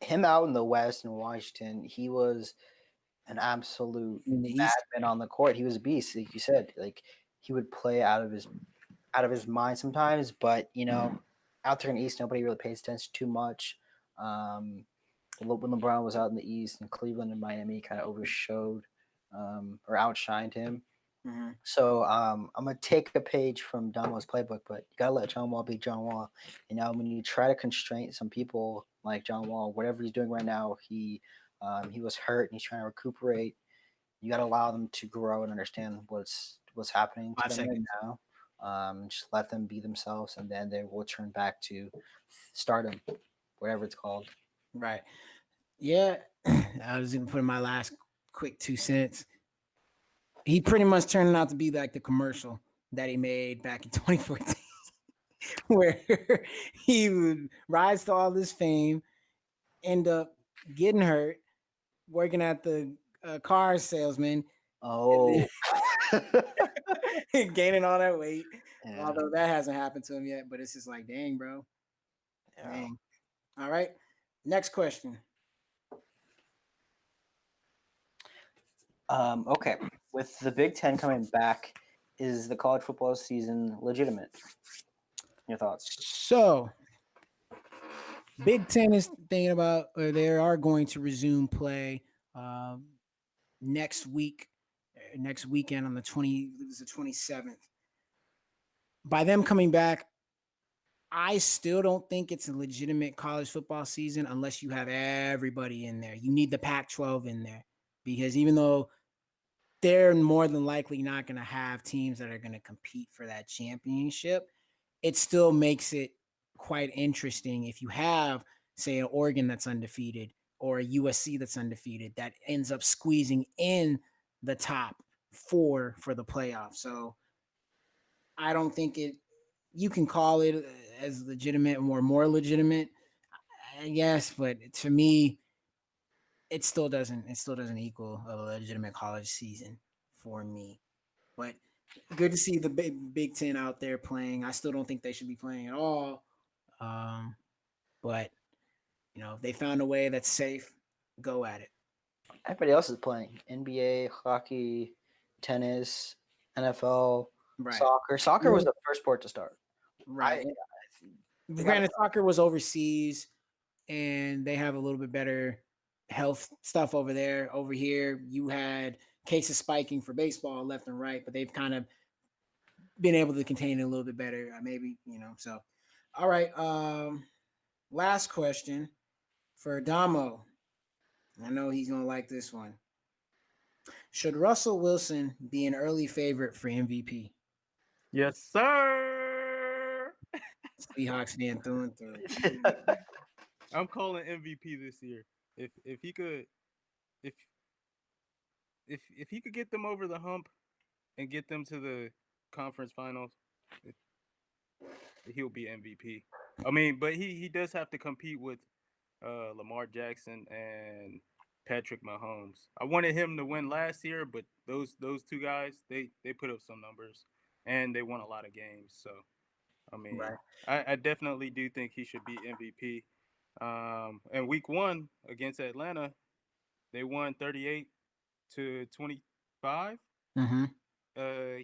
him out in the West in Washington, he was an absolute madman on the court. He was a beast, like you said. Like, he would play out of his mind sometimes, but out there in the East, nobody really pays attention too much. When LeBron was out in the East, and Cleveland and Miami kind of overshowed or outshined him. Mm-hmm. So I'm gonna take a page from John Wall's playbook, but you gotta let John Wall be John Wall. When you try to constrain some people like John Wall, whatever he's doing right now, he was hurt and he's trying to recuperate. You gotta allow them to grow and understand what's happening to them right now. Just let them be themselves, and then they will turn back to stardom, whatever it's called. Right. Yeah. I was going to put in my last quick 2 cents. He pretty much turned out to be like the commercial that he made back in 2014, where he would rise to all this fame, end up getting hurt, working at the car salesman. Oh. Gaining all that weight. Yeah. Although that hasn't happened to him yet, but it's just like, dang, bro. Yeah. Dang. All right. Next question. Okay. With the Big Ten coming back, is the college football season legitimate? Your thoughts? So, Big Ten is thinking about, or they are going to resume play next weekend on the 27th. By them coming back, I still don't think it's a legitimate college football season unless you have everybody in there. You need the Pac-12 in there, because even though they're more than likely not going to have teams that are going to compete for that championship, it still makes it quite interesting if you have, say, an Oregon that's undefeated or a USC that's undefeated that ends up squeezing in the top 4 for the playoffs. So I don't think you can call it as legitimate or more legitimate, I guess, but to me, it still doesn't equal a legitimate college season for me. But good to see the Big Ten out there playing. I still don't think they should be playing at all. But if they found a way that's safe, go at it. Everybody else is playing NBA, hockey, tennis, NFL, Right. soccer. Soccer was the first sport to start. Right. Granted, soccer was overseas, and they have a little bit better health stuff over there. Over here, you had cases spiking for baseball left and right, but they've kind of been able to contain it a little bit better. Maybe, so. All right. Last question for Damo. I know he's going to like this one. Should Russell Wilson be an early favorite for MVP? Yes, sir. Seahawks fan through and through. I'm calling MVP this year. If he could if he could get them over the hump and get them to the conference finals, he'll be MVP. I mean, but he does have to compete with Lamar Jackson and Patrick Mahomes. I wanted him to win last year, but those two guys they put up some numbers and they won a lot of games. So I mean, Right. I definitely do think he should be MVP. And week 1 against Atlanta, they won 38-25. Mm-hmm.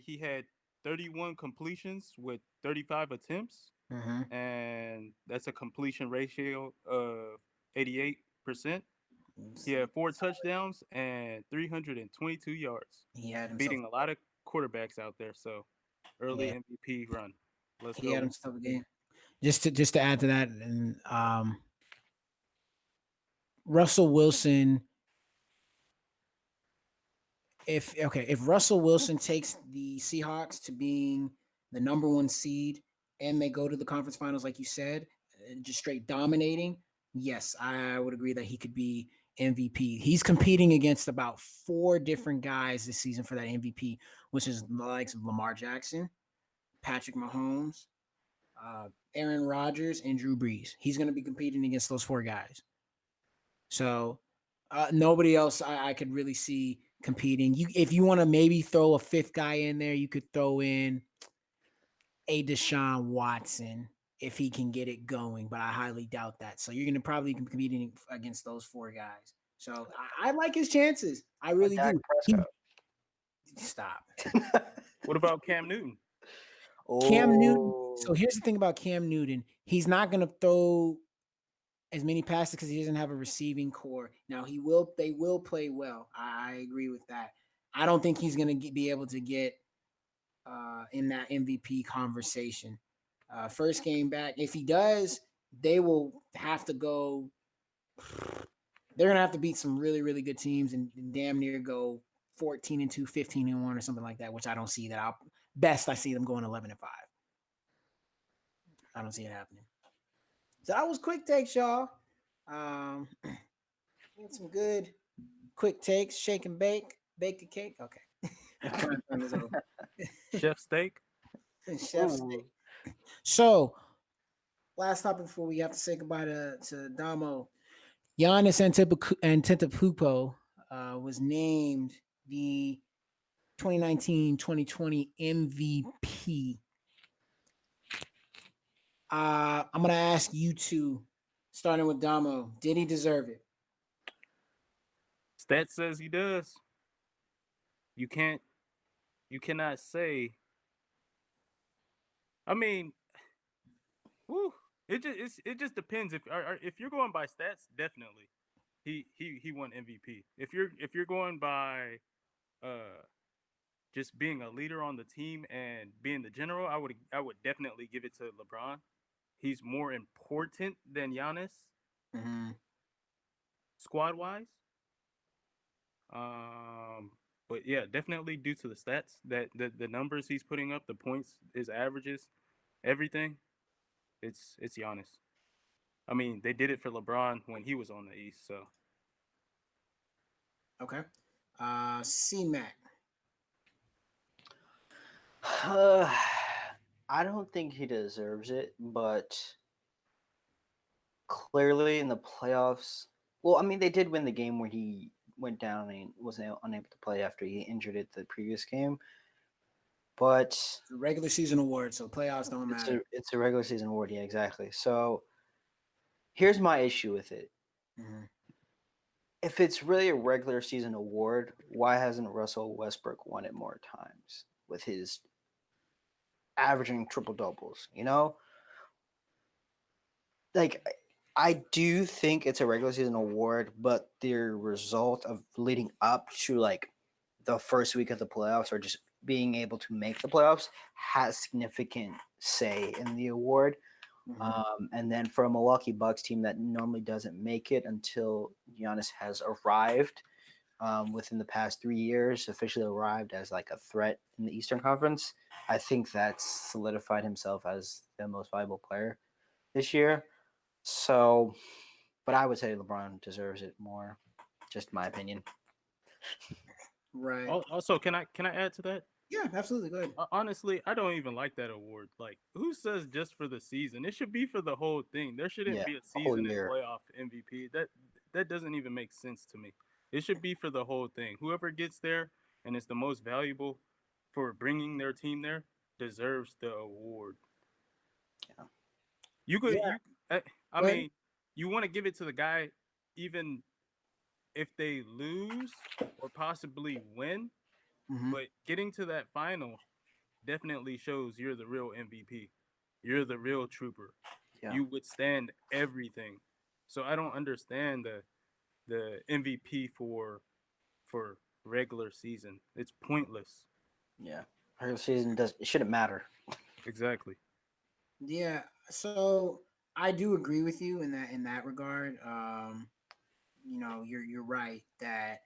He had 31 completions with 35 attempts, Mm-hmm. and that's a completion ratio of 88%. He had 4 touchdowns and 322 yards, He had himself. beating a lot of quarterbacks out there. So early Yeah. MVP run. Let's He go. had himself a game. Just to add to that, and Russell Wilson. If Russell Wilson takes the Seahawks to being the number 1 seed and they go to the conference finals, like you said, just straight dominating, yes, I would agree that he could be MVP. He's competing against about 4 different guys this season for that MVP, which is the likes of Lamar Jackson, Patrick Mahomes, Aaron Rodgers, and Drew Brees. He's going to be competing against those 4 guys. So nobody else I could really see competing. If you want to maybe throw a 5th guy in there, you could throw in a Deshaun Watson if he can get it going, but I highly doubt that. So you're going to probably be competing against those 4 guys. So I like his chances. I really do. Stop. What about Cam Newton? Cam Newton. So here's the thing about Cam Newton. He's not going to throw as many passes because he doesn't have a receiving core. Now they will play well. I agree with that. I don't think he's going to be able to get in that MVP conversation. First game back, if he does, they will have to go. They're going to have to beat some really, really good teams and damn near go 14-2, 15-1, or something like that, which I don't see that. I see them going 11-5. I don't see it happening. So that was quick takes, y'all. Some good quick takes. Shake and bake a cake. Okay. Chef steak. Chef steak. So, last topic before we have to say goodbye to Damo. Giannis Antetokounmpo was named the 2019-2020 MVP. I'm going to ask you two, starting with Damo, did he deserve it? Stat says he does. You cannot say. I mean, it just depends. If you're going by stats, definitely, he won MVP. If you're going by just being a leader on the team and being the general, I would definitely give it to LeBron. He's more important than Giannis, squad wise. But yeah, definitely due to the stats that the numbers he's putting up, the points, his averages, everything. It's Giannis. I mean, they did it for LeBron when he was on the East. So okay, C-Mac. I don't think he deserves it, but clearly in the playoffs, well, I mean, they did win the game where he went down and wasn't unable to play after he injured it the previous game. But it's a regular season award, so playoffs don't matter. It's a regular season award, yeah, exactly. So here's my issue with it. Mm-hmm. If it's really a regular season award, why hasn't Russell Westbrook won it more times with his averaging triple doubles? You know, like I do think it's a regular season award, but the result of leading up to like the first week of the playoffs are just being able to make the playoffs has significant say in the award. And then for a Milwaukee Bucks team that normally doesn't make it until Giannis has arrived within the past 3 years, officially arrived as like a threat in the Eastern Conference, I think that's solidified himself as the most valuable player this year. So, but I would say LeBron deserves it more, just my opinion. Right. Also, can I add to that? Yeah, absolutely. Go ahead. Honestly, I don't even like that award. Like, who says just for the season? It should be for the whole thing. There shouldn't be a whole season and year. playoff MVP. That doesn't even make sense to me. It should be for the whole thing. Whoever gets there and is the most valuable for bringing their team there deserves the award. Yeah. You could Yeah. I Go ahead. mean, you want to give it to the guy even if they lose or possibly win, Mhm. but getting to that final definitely shows you're the real MVP. You're the real trooper. Yeah. You withstand everything. So I don't understand the MVP for regular season. It's pointless. Yeah. Regular season it shouldn't matter. Exactly. Yeah. So I do agree with you in that regard. You're right that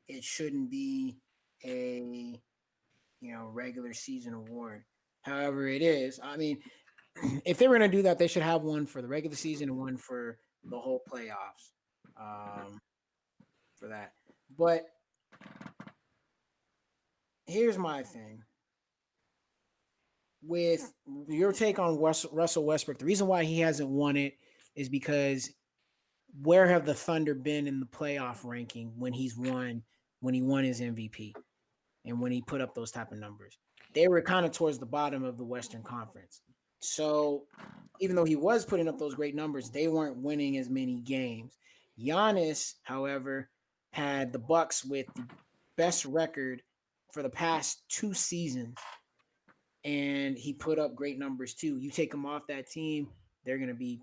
it shouldn't be a regular season award. However, it is. I mean, if they were going to do that, they should have one for the regular season and one for the whole playoffs. For that, but here's my thing with your take on Russell Westbrook. The reason why he hasn't won it is because where have the Thunder been in the playoff ranking when he won his MVP and when he put up those type of numbers? They were kind of towards the bottom of the Western Conference. So even though he was putting up those great numbers, they weren't winning as many games. Giannis, however, had the Bucks with the best record for the past 2 seasons, and he put up great numbers too. You take him off that team, they're going to be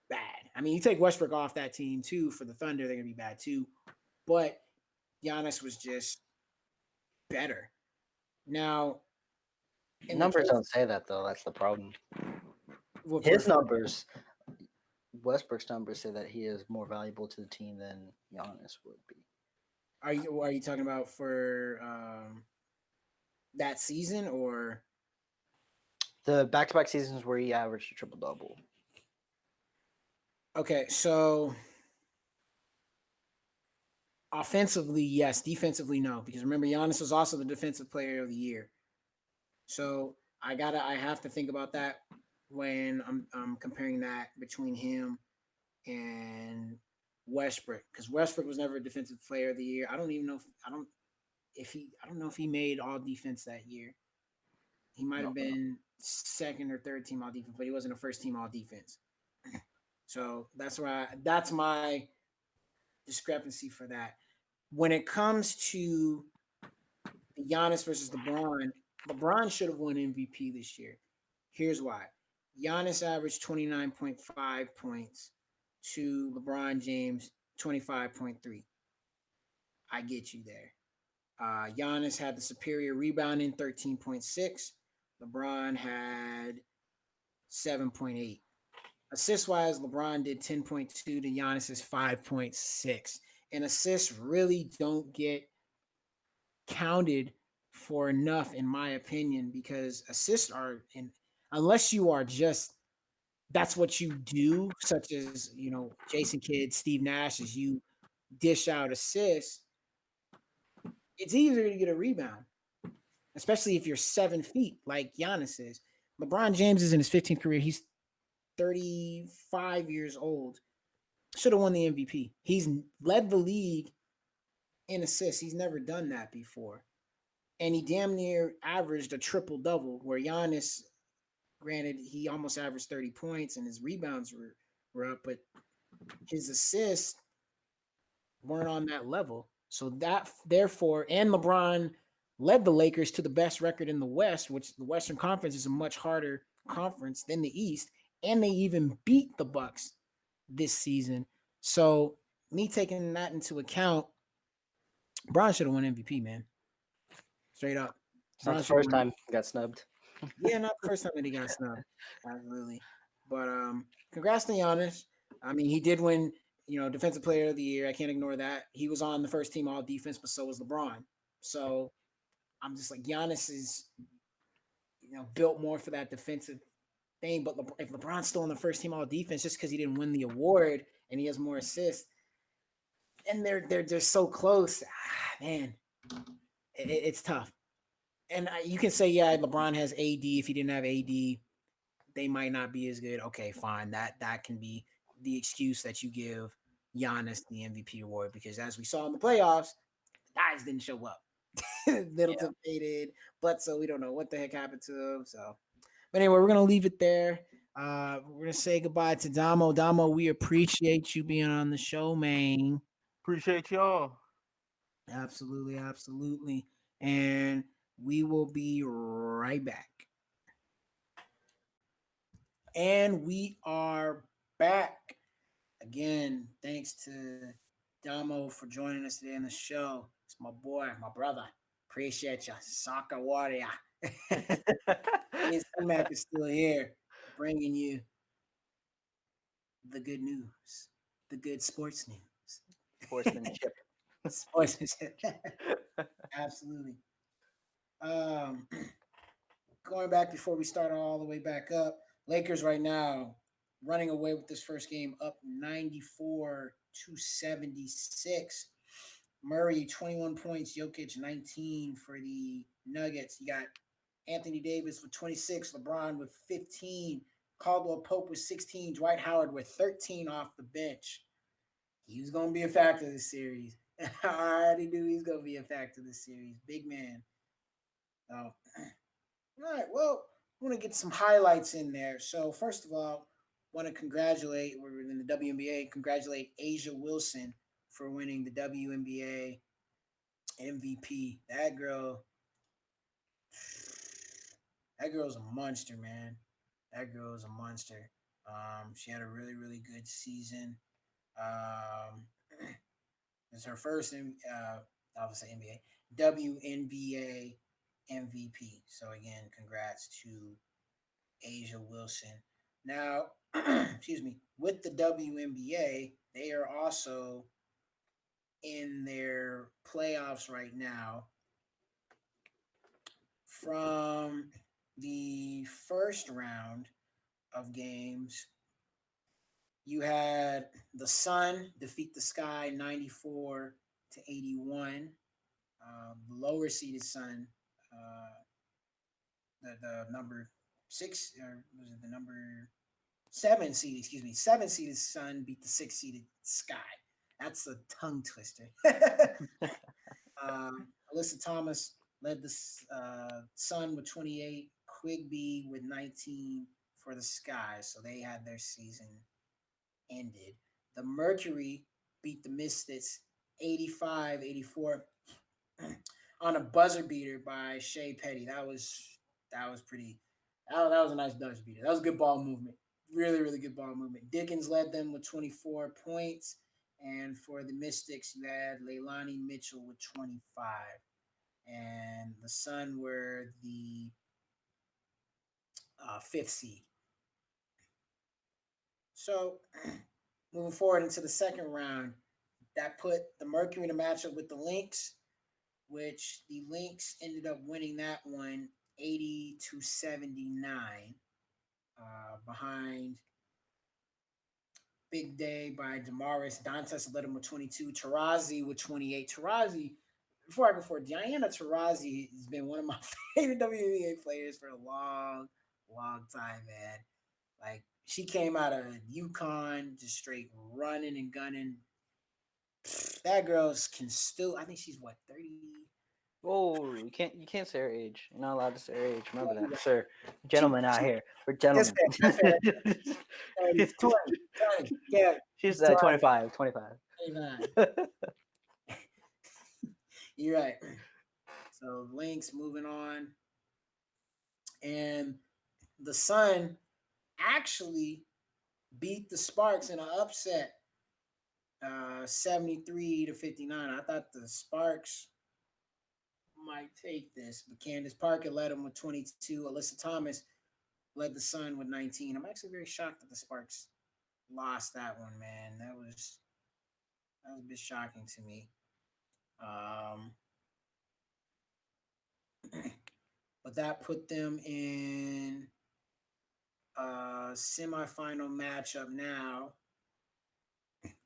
bad. I mean, you take Westbrook off that team too for the Thunder, they're going to be bad too. But Giannis was just better. Now, Numbers don't say that though. That's the problem. well, His numbers, Westbrook's numbers say that he is more valuable to the team than Giannis would be. Are you talking about for that season or the back-to-back seasons where he averaged a triple-double? Okay, so offensively, yes. Defensively, no. Because remember, Giannis was also the defensive player of the year. So I have to think about that when I'm comparing that between him and Westbrook. Because Westbrook was never a defensive player of the year. I don't know if he made all defense that year. He might have been second or third team all defense, but he wasn't a first team all defense. So that's my discrepancy for that. When it comes to Giannis versus LeBron, LeBron should have won MVP this year. Here's why. Giannis averaged 29.5 points to LeBron James 25.3. I get you there. Giannis had the superior rebounding 13.6. LeBron had 7.8. Assist wise, LeBron did 10.2 to Giannis's 5.6. And assists really don't get counted for enough, in my opinion, because assists are unless you are just that's what you do, such as Jason Kidd, Steve Nash, as you dish out assists. It's easier to get a rebound, especially if you're 7 feet like Giannis is. LeBron James is in his 15th career. He's 35 years old. Should have won the MVP. He's led the league in assists. He's never done that before. And he damn near averaged a triple double, where Giannis, granted, he almost averaged 30 points and his rebounds were up, but his assists weren't on that level. So that, therefore, and LeBron led the Lakers to the best record in the West, which the Western Conference is a much harder conference than the East, and they even beat the Bucks this season. So me taking that into account, Bron should have won MVP, man. Straight up. It's not the first time he got snubbed. Yeah, not the first time that he got snubbed. Absolutely. But congrats to Giannis. I mean, he did win, Defensive Player of the Year. I can't ignore that. He was on the first team all defense, but so was LeBron. So I'm just like, Giannis is, built more for that defensive thing. But if LeBron's still on the first team all defense just because he didn't win the award and he has more assists, and they're so close, man, it's tough. And you can say, yeah, LeBron has AD. If he didn't have AD, they might not be as good. Okay, fine. That can be the excuse that you give Giannis the MVP award, because as we saw in the playoffs, guys didn't show up. Middleton faded, but so we don't know what the heck happened to him. So, but anyway, we're gonna leave it there. We're gonna say goodbye to Damo. Damo, we appreciate you being on the show, man. Appreciate y'all. Absolutely, absolutely. And we will be right back. And we are back. Again, thanks to Damo for joining us today on the show. It's my boy, my brother. Appreciate you. Soccer warrior. Mac is still here, bringing you the good news, the good sports news. Sportsmanship. Sportsmanship. Absolutely. Going back before we start all the way back up, Lakers right now running away with this first game, up 94-76. Murray 21 points, Jokic 19 for the Nuggets. You got Anthony Davis with 26, LeBron with 15, Caldwell Pope with 16, Dwight Howard with 13 off the bench. He was going to be a factor this series. I already knew he was going to be a factor this series. Big man. So, all right, well, I want to get some highlights in there. So, first of all, want to congratulate, we're in the WNBA, congratulate Asia Wilson for winning the WNBA MVP. That girl's a monster, man. That girl is a monster. She had a really, really good season. It's her first, obviously NBA, WNBA MVP. So again, congrats to Asia Wilson. Now, excuse me, with the WNBA, they are also in their playoffs right now. From the first round of games, you had the Sun defeat the Sky 94-81. The lower seeded Sun, the number 6, or was it the number 7 seed? Excuse me, 7 seeded Sun beat the 6 seeded Sky. That's a tongue twister. Alyssa Thomas led the Sun with 28, Quigley with 19 for the Sky. So they had their season ended. The Mercury beat the Mystics 85-84 on a buzzer beater by Shea Petty. That was pretty. That was a nice buzzer beater. That was good ball movement. Really, really good ball movement. Dickens led them with 24 points. And for the Mystics, you had Leilani Mitchell with 25. And the Sun were the 5th seed. So, moving forward into the second round, that put the Mercury in a matchup with the Lynx, which the Lynx ended up winning that one 80-79, behind Big Day by Damaris. Dantes led him with 22. Tarazi with 28. Tarazi, before I go forward, Diana Taurasi has been one of my favorite WNBA players for a long, long time, man. Like, she came out of UConn, just straight running and gunning. That girl can still, I think she's what, 30? Oh, you can't say her age. You're not allowed to say her age. Remember that, sir. Gentlemen out here. We're gentlemen. That's fair. 20. Yeah. She's 25. 29. You're right. So Lynx moving on. And the Sun actually beat the Sparks in an upset, 73-59. I thought the Sparks might take this, but Candace Parker led them with 22. Alyssa Thomas led the Sun with 19. I'm actually very shocked that the Sparks lost that one, man. That was a bit shocking to me. Um, but that put them in a semifinal matchup now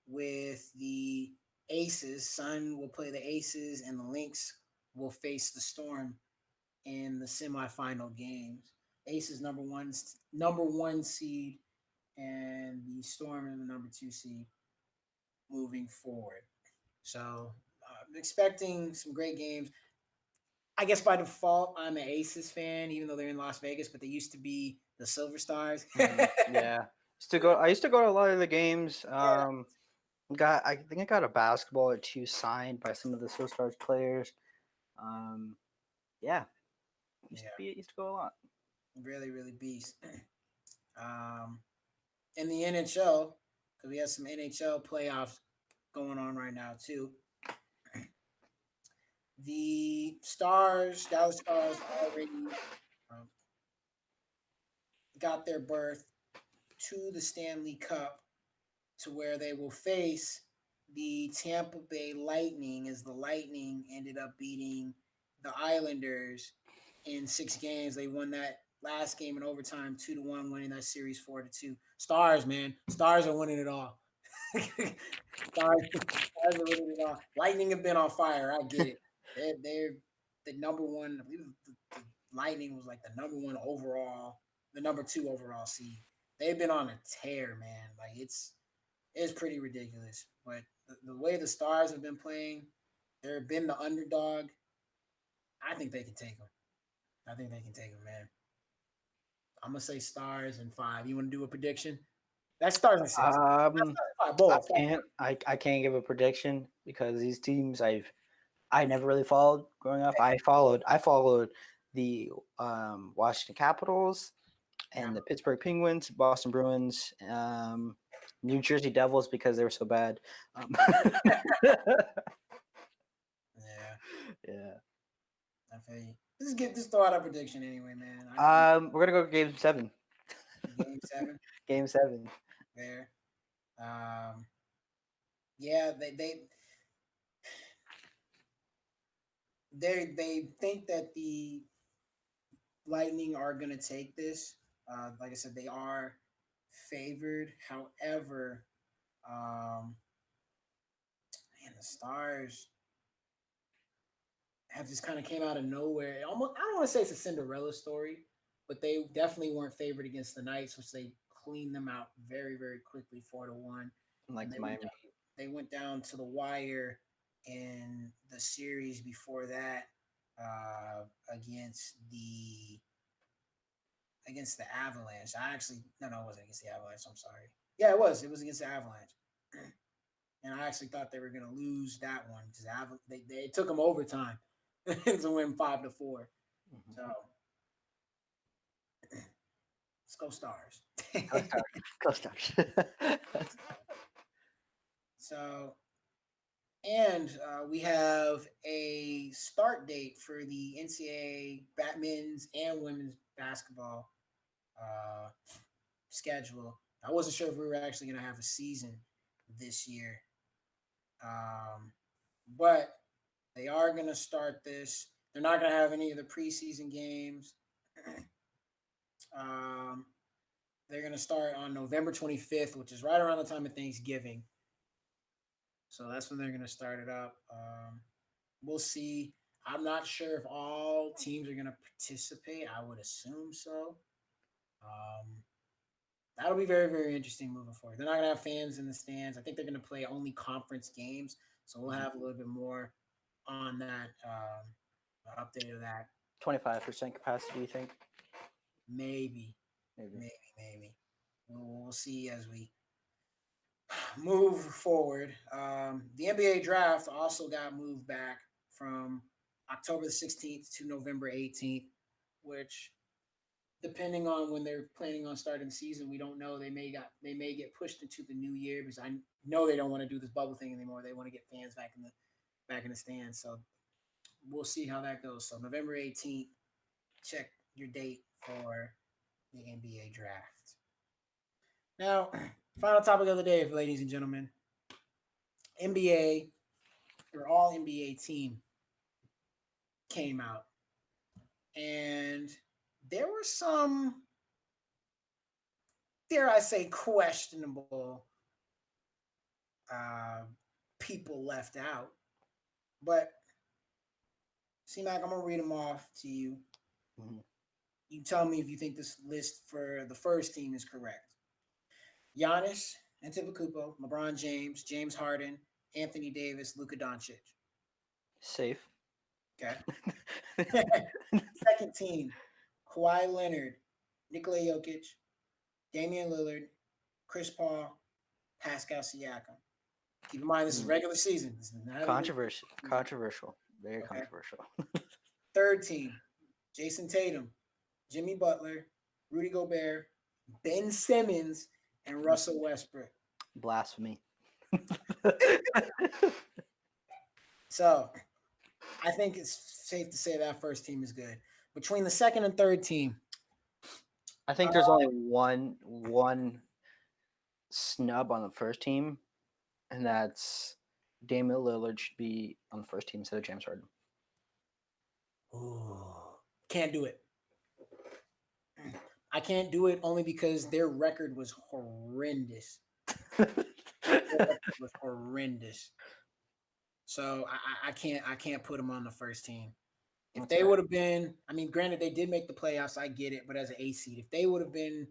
with the Aces. Sun will play the Aces, and the Lynx will face the Storm in the semifinal games. Aces number one seed, and the Storm is the number 2 seed moving forward. So I'm expecting some great games. I guess by default, I'm an Aces fan, even though they're in Las Vegas, but they used to be the Silver Stars. Yeah. I used to go to a lot of the games. I think I got a basketball or two signed by some of the Silver Stars players. Yeah. Used to go a lot. Really, really beast. In the NHL, because we have some NHL playoffs going on right now too. The Dallas Stars, already um, got their berth to the Stanley Cup, to where they will face the Tampa Bay Lightning, as the Lightning ended up beating the Islanders in 6 games. They won that last game in overtime 2-1, winning that series 4-2. Stars, man. Stars are winning it all. Stars are winning it all. Lightning have been on fire. I get it. They're the number one. I believe the Lightning was like the number 1 overall, the number 2 overall seed. They've been on a tear, man. Like it's pretty ridiculous. But the way the Stars have been playing, they've been the underdog. I think they can take them. Man. I'm gonna say Stars in 5. You want to do a prediction? That's Stars in 6. I can't give a prediction because these teams I never really followed growing up. I followed the Washington Capitals and the Pittsburgh Penguins, Boston Bruins, New Jersey Devils because they were so bad. Yeah. I feel you. Just throw out a prediction anyway, man. We're gonna go Game 7. Game 7. Game 7. There. Yeah, they think that the Lightning are gonna take this. Like I said, they are favored. However, man, the Stars have just kind of came out of nowhere. Almost, I don't want to say it's a Cinderella story, but they definitely weren't favored against the Knights, which they cleaned them out very, very quickly, 4-1. Like Miami. They went down to the wire in the series before that, against the Avalanche. No, it wasn't against the Avalanche. I'm sorry. Yeah, it was. It was against the Avalanche. And I actually thought they were going to lose that one because they took them overtime to win 5-4. So let's go Stars. Go Stars. So, and we have a start date for the NCAA men's and women's basketball schedule. I wasn't sure if we were actually going to have a season this year. But they are going to start this. They're not going to have any of the preseason games. They're going to start on November 25th, which is right around the time of Thanksgiving. So that's when they're going to start it up. We'll see. I'm not sure if all teams are going to participate. I would assume so. That'll be very, very interesting moving forward. They're not going to have fans in the stands. I think they're going to play only conference games. So we'll have a little bit more on that, update of that. 25% capacity, you think? Maybe. We'll see as we move forward. The NBA draft also got moved back from October the 16th to November 18th, which, depending on when they're planning on starting the season, we don't know. They may get pushed into the new year because I know they don't want to do this bubble thing anymore. They want to get fans back in the stands. So we'll see how that goes. So November 18th, check your date for the NBA draft. Now, final topic of the day, ladies and gentlemen. NBA, or all NBA team came out, and there were some, dare I say, questionable uh, people left out. But C-Mac, I'm gonna read them off to you. Mhm. You tell me if you think this list for the first team is correct. Giannis Antetokounmpo, LeBron James, James Harden, Anthony Davis, Luka Doncic. Safe. Okay. Second team, Kawhi Leonard, Nikola Jokic, Damian Lillard, Chris Paul, Pascal Siakam. Keep in mind, this is regular season. This is not Controversial. Controversial. Very Okay. controversial. Third team, Jason Tatum, Jimmy Butler, Rudy Gobert, Ben Simmons, and Russell Westbrook. Blasphemy. So I think it's safe to say that first team is good. Between the second and third team, I think there's only one snub on the first team, and that's Damian Lillard should be on the first team instead of James Harden. can't do it. I can't do it only because their record was horrendous. Was horrendous. So I can't put them on the first team. If they would have been, I mean, granted they did make the playoffs, I get it, but as an A seed, if they would have been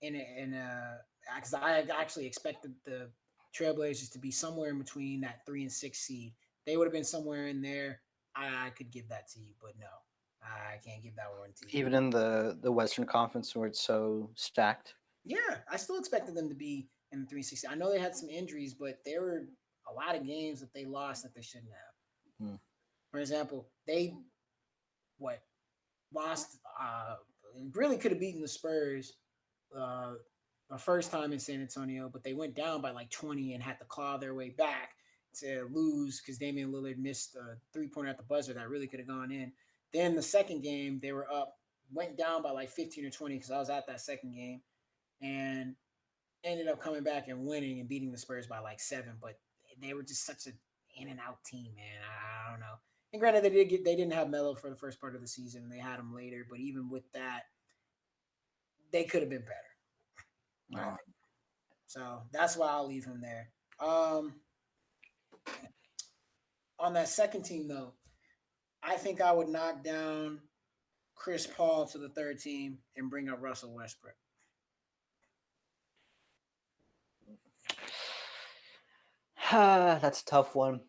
because I actually expected the Trailblazers to be somewhere in between that 3 and 6 seed. They would have been somewhere in there. I could give that to you, but no, I can't give that one to you. Even in the Western Conference where it's so stacked. Yeah, I still expected them to be in the 360. I know they had some injuries, but there were a lot of games that they lost that they shouldn't have. For example, they lost really could have beaten the Spurs the first time in San Antonio, but they went down by like 20 and had to claw their way back to lose because Damian Lillard missed a 3-pointer at the buzzer that really could have gone in. Then the second game, they were up, went down by like 15 or 20 because I was at that second game, and ended up coming back and winning and beating the Spurs by like 7. But they were just such an in and out team, man. I don't know. And granted, they didn't have Melo for the first part of the season. They had him later, but even with that, they could have been better. So that's why I'll leave him there. On that second team, though, I think I would knock down Chris Paul to the third team and bring up Russell Westbrook. That's a tough one.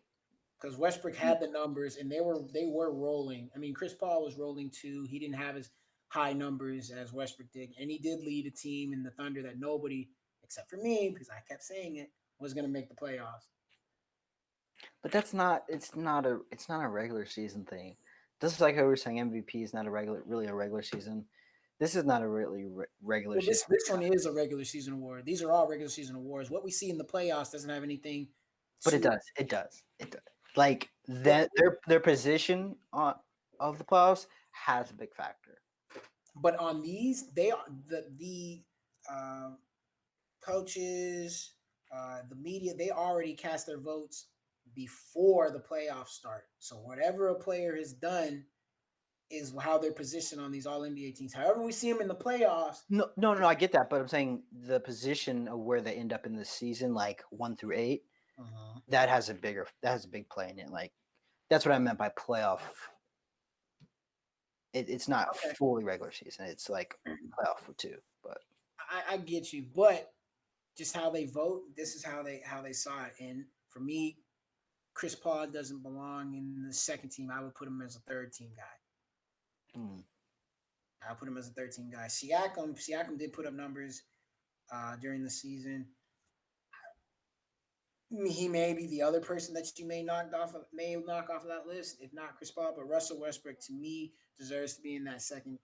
Because Westbrook had the numbers and they were rolling. I mean, Chris Paul was rolling too. He didn't have as high numbers as Westbrook did, and he did lead a team in the Thunder that nobody, except for me, because I kept saying it, was going to make the playoffs. But that's not. It's not a regular season thing. This is like how we were saying MVP is not a regular season. This is not a really regular season. This one is a regular season award. These are all regular season awards. What we see in the playoffs doesn't have anything. But it does. Like that, their position of the playoffs has a big factor. But on these, they are the coaches, the media, they already cast their votes before the playoffs start. So whatever a player has done is how they're positioned on these all NBA teams. However, we see them in the playoffs. No, I get that, but I'm saying the position of where they end up in the season, like 1 through 8, that has a big play in it. Like that's what I meant by playoff. It's not fully regular season. It's like playoff for 2. But I get you, but just how they vote, this is how they saw it. And for me, Chris Paul doesn't belong in the second team. I would put him as a third team guy. I'll put him as a 13 guy. Siakam did put up numbers during the season. He may be the other person that you may knock off of that list, if not Chris Paul. But Russell Westbrook, to me, deserves to be in that second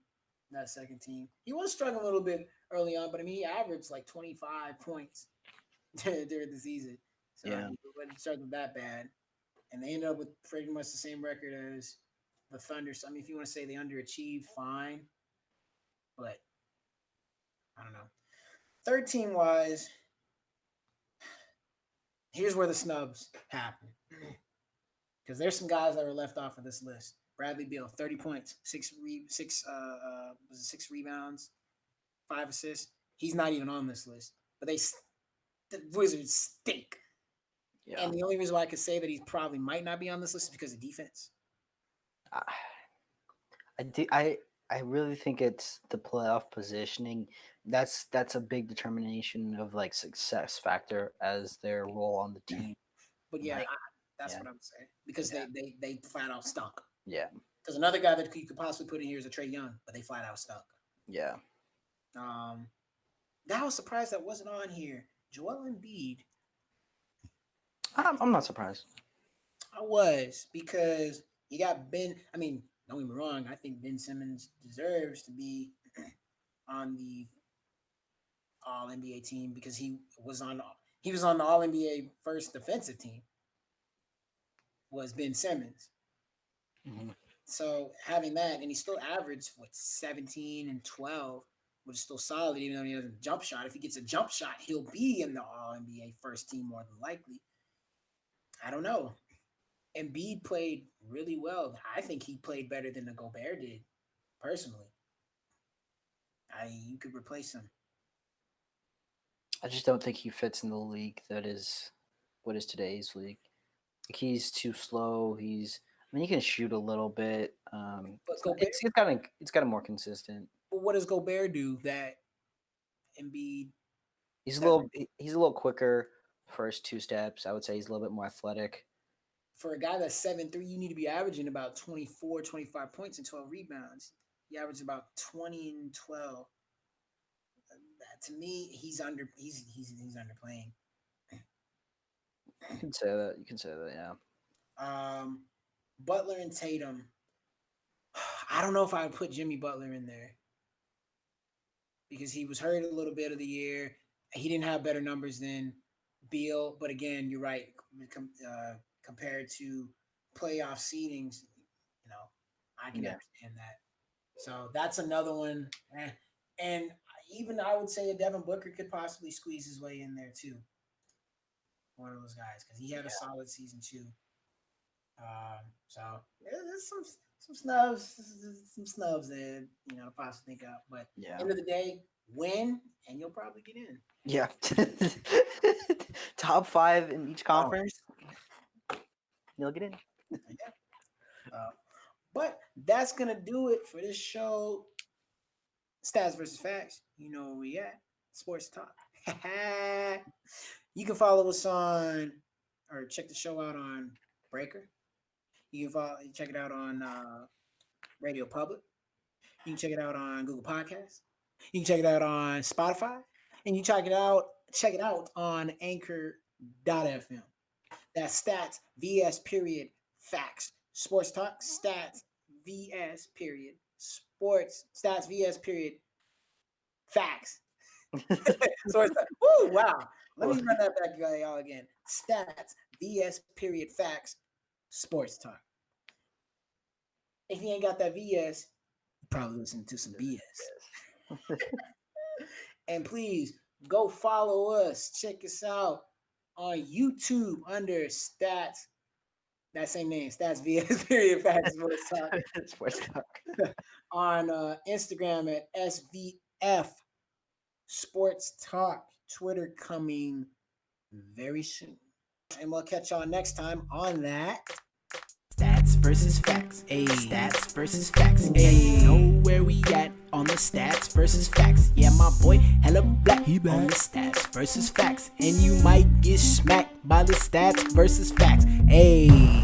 team. He was struggling a little bit early on, but I mean, he averaged like 25 points during the season. So yeah, he wasn't struggling that bad. and they ended up with pretty much the same record as the Thunder. So, I mean, if you want to say they underachieved, fine, but I don't know. Third team wise, here's where the snubs happen. Because there's some guys that were left off of this list. Bradley Beal, 30 points, six rebounds, 5 assists. He's not even on this list. But the Wizards stink. Yeah. And the only reason why I could say that he probably might not be on this list is because of defense. I really think it's the playoff positioning. That's a big determination of like success factor as their role on the team. But yeah, Like, that's what I'm saying. Because they flat out stunk. Yeah. Because another guy that you could possibly put in here is a Trae Young, but they flat out stunk. Yeah. That I was surprised that wasn't on here. Joel Embiid. I'm not surprised. I was, because you got Ben. I mean, don't get me wrong. I think Ben Simmons deserves to be on the All NBA team because he was on the All NBA first defensive team. Was Ben Simmons. Mm-hmm. So having that, and he still averaged 17 and 12, which is still solid, even though he doesn't jump shot. If he gets a jump shot, he'll be in the All NBA first team more than likely. I don't know. Embiid played really well. I think he played better than the Gobert did, personally. You could replace him. I just don't think he fits in the league that is what is today's league. Like, he's too slow. He can shoot a little bit. But It's got a more consistent. But what does Gobert do that Embiid? He's a little quicker. First 2 steps, I would say he's a little bit more athletic. For a guy that's 7'3", you need to be averaging about 24, 25 points and 12 rebounds. He averages about 20 and 12. To me, he's underplaying. You can say that, yeah. Butler and Tatum. I don't know if I would put Jimmy Butler in there because he was hurt a little bit of the year. He didn't have better numbers than Beal, but again, you're right. Compared to playoff seedings, I can understand that. So that's another one. And even I would say a Devin Booker could possibly squeeze his way in there too. One of those guys, because he had a solid season too. So there's some snubs there, to possibly think of. But end of the day, win and you'll probably get in. Yeah. Top 5 in each conference. You'll get in. But that's gonna do it for this show. Stats versus facts. You know where we at. Sports Talk. You can follow us on, or check the show out on Breaker. You can check it out on Radio Public. You can check it out on Google Podcasts. You can check it out on Spotify, and you check it out on Anchor.fm. That's Stats VS period Facts. Sports Talk. Stats VS period Sports. Stats VS period Facts. Sports Talk. Woo! Wow. Let me run that back, y'all, again. Stats VS period Facts. Sports Talk. If you ain't got that VS, you probably listening to some BS. And please go follow us. Check us out on YouTube under Stats. That same name, Stats VS period Facts Sports Talk. Sports Talk. On Instagram at SVF Sports Talk. Twitter coming very soon. And we'll catch y'all next time on that. Stats versus facts. Ayy. Stats versus facts. Ayy. Know where we at on the stats versus facts. Yeah, my boy, hella black. He on the stats versus facts. And you might get smacked by the stats versus facts. Ayy.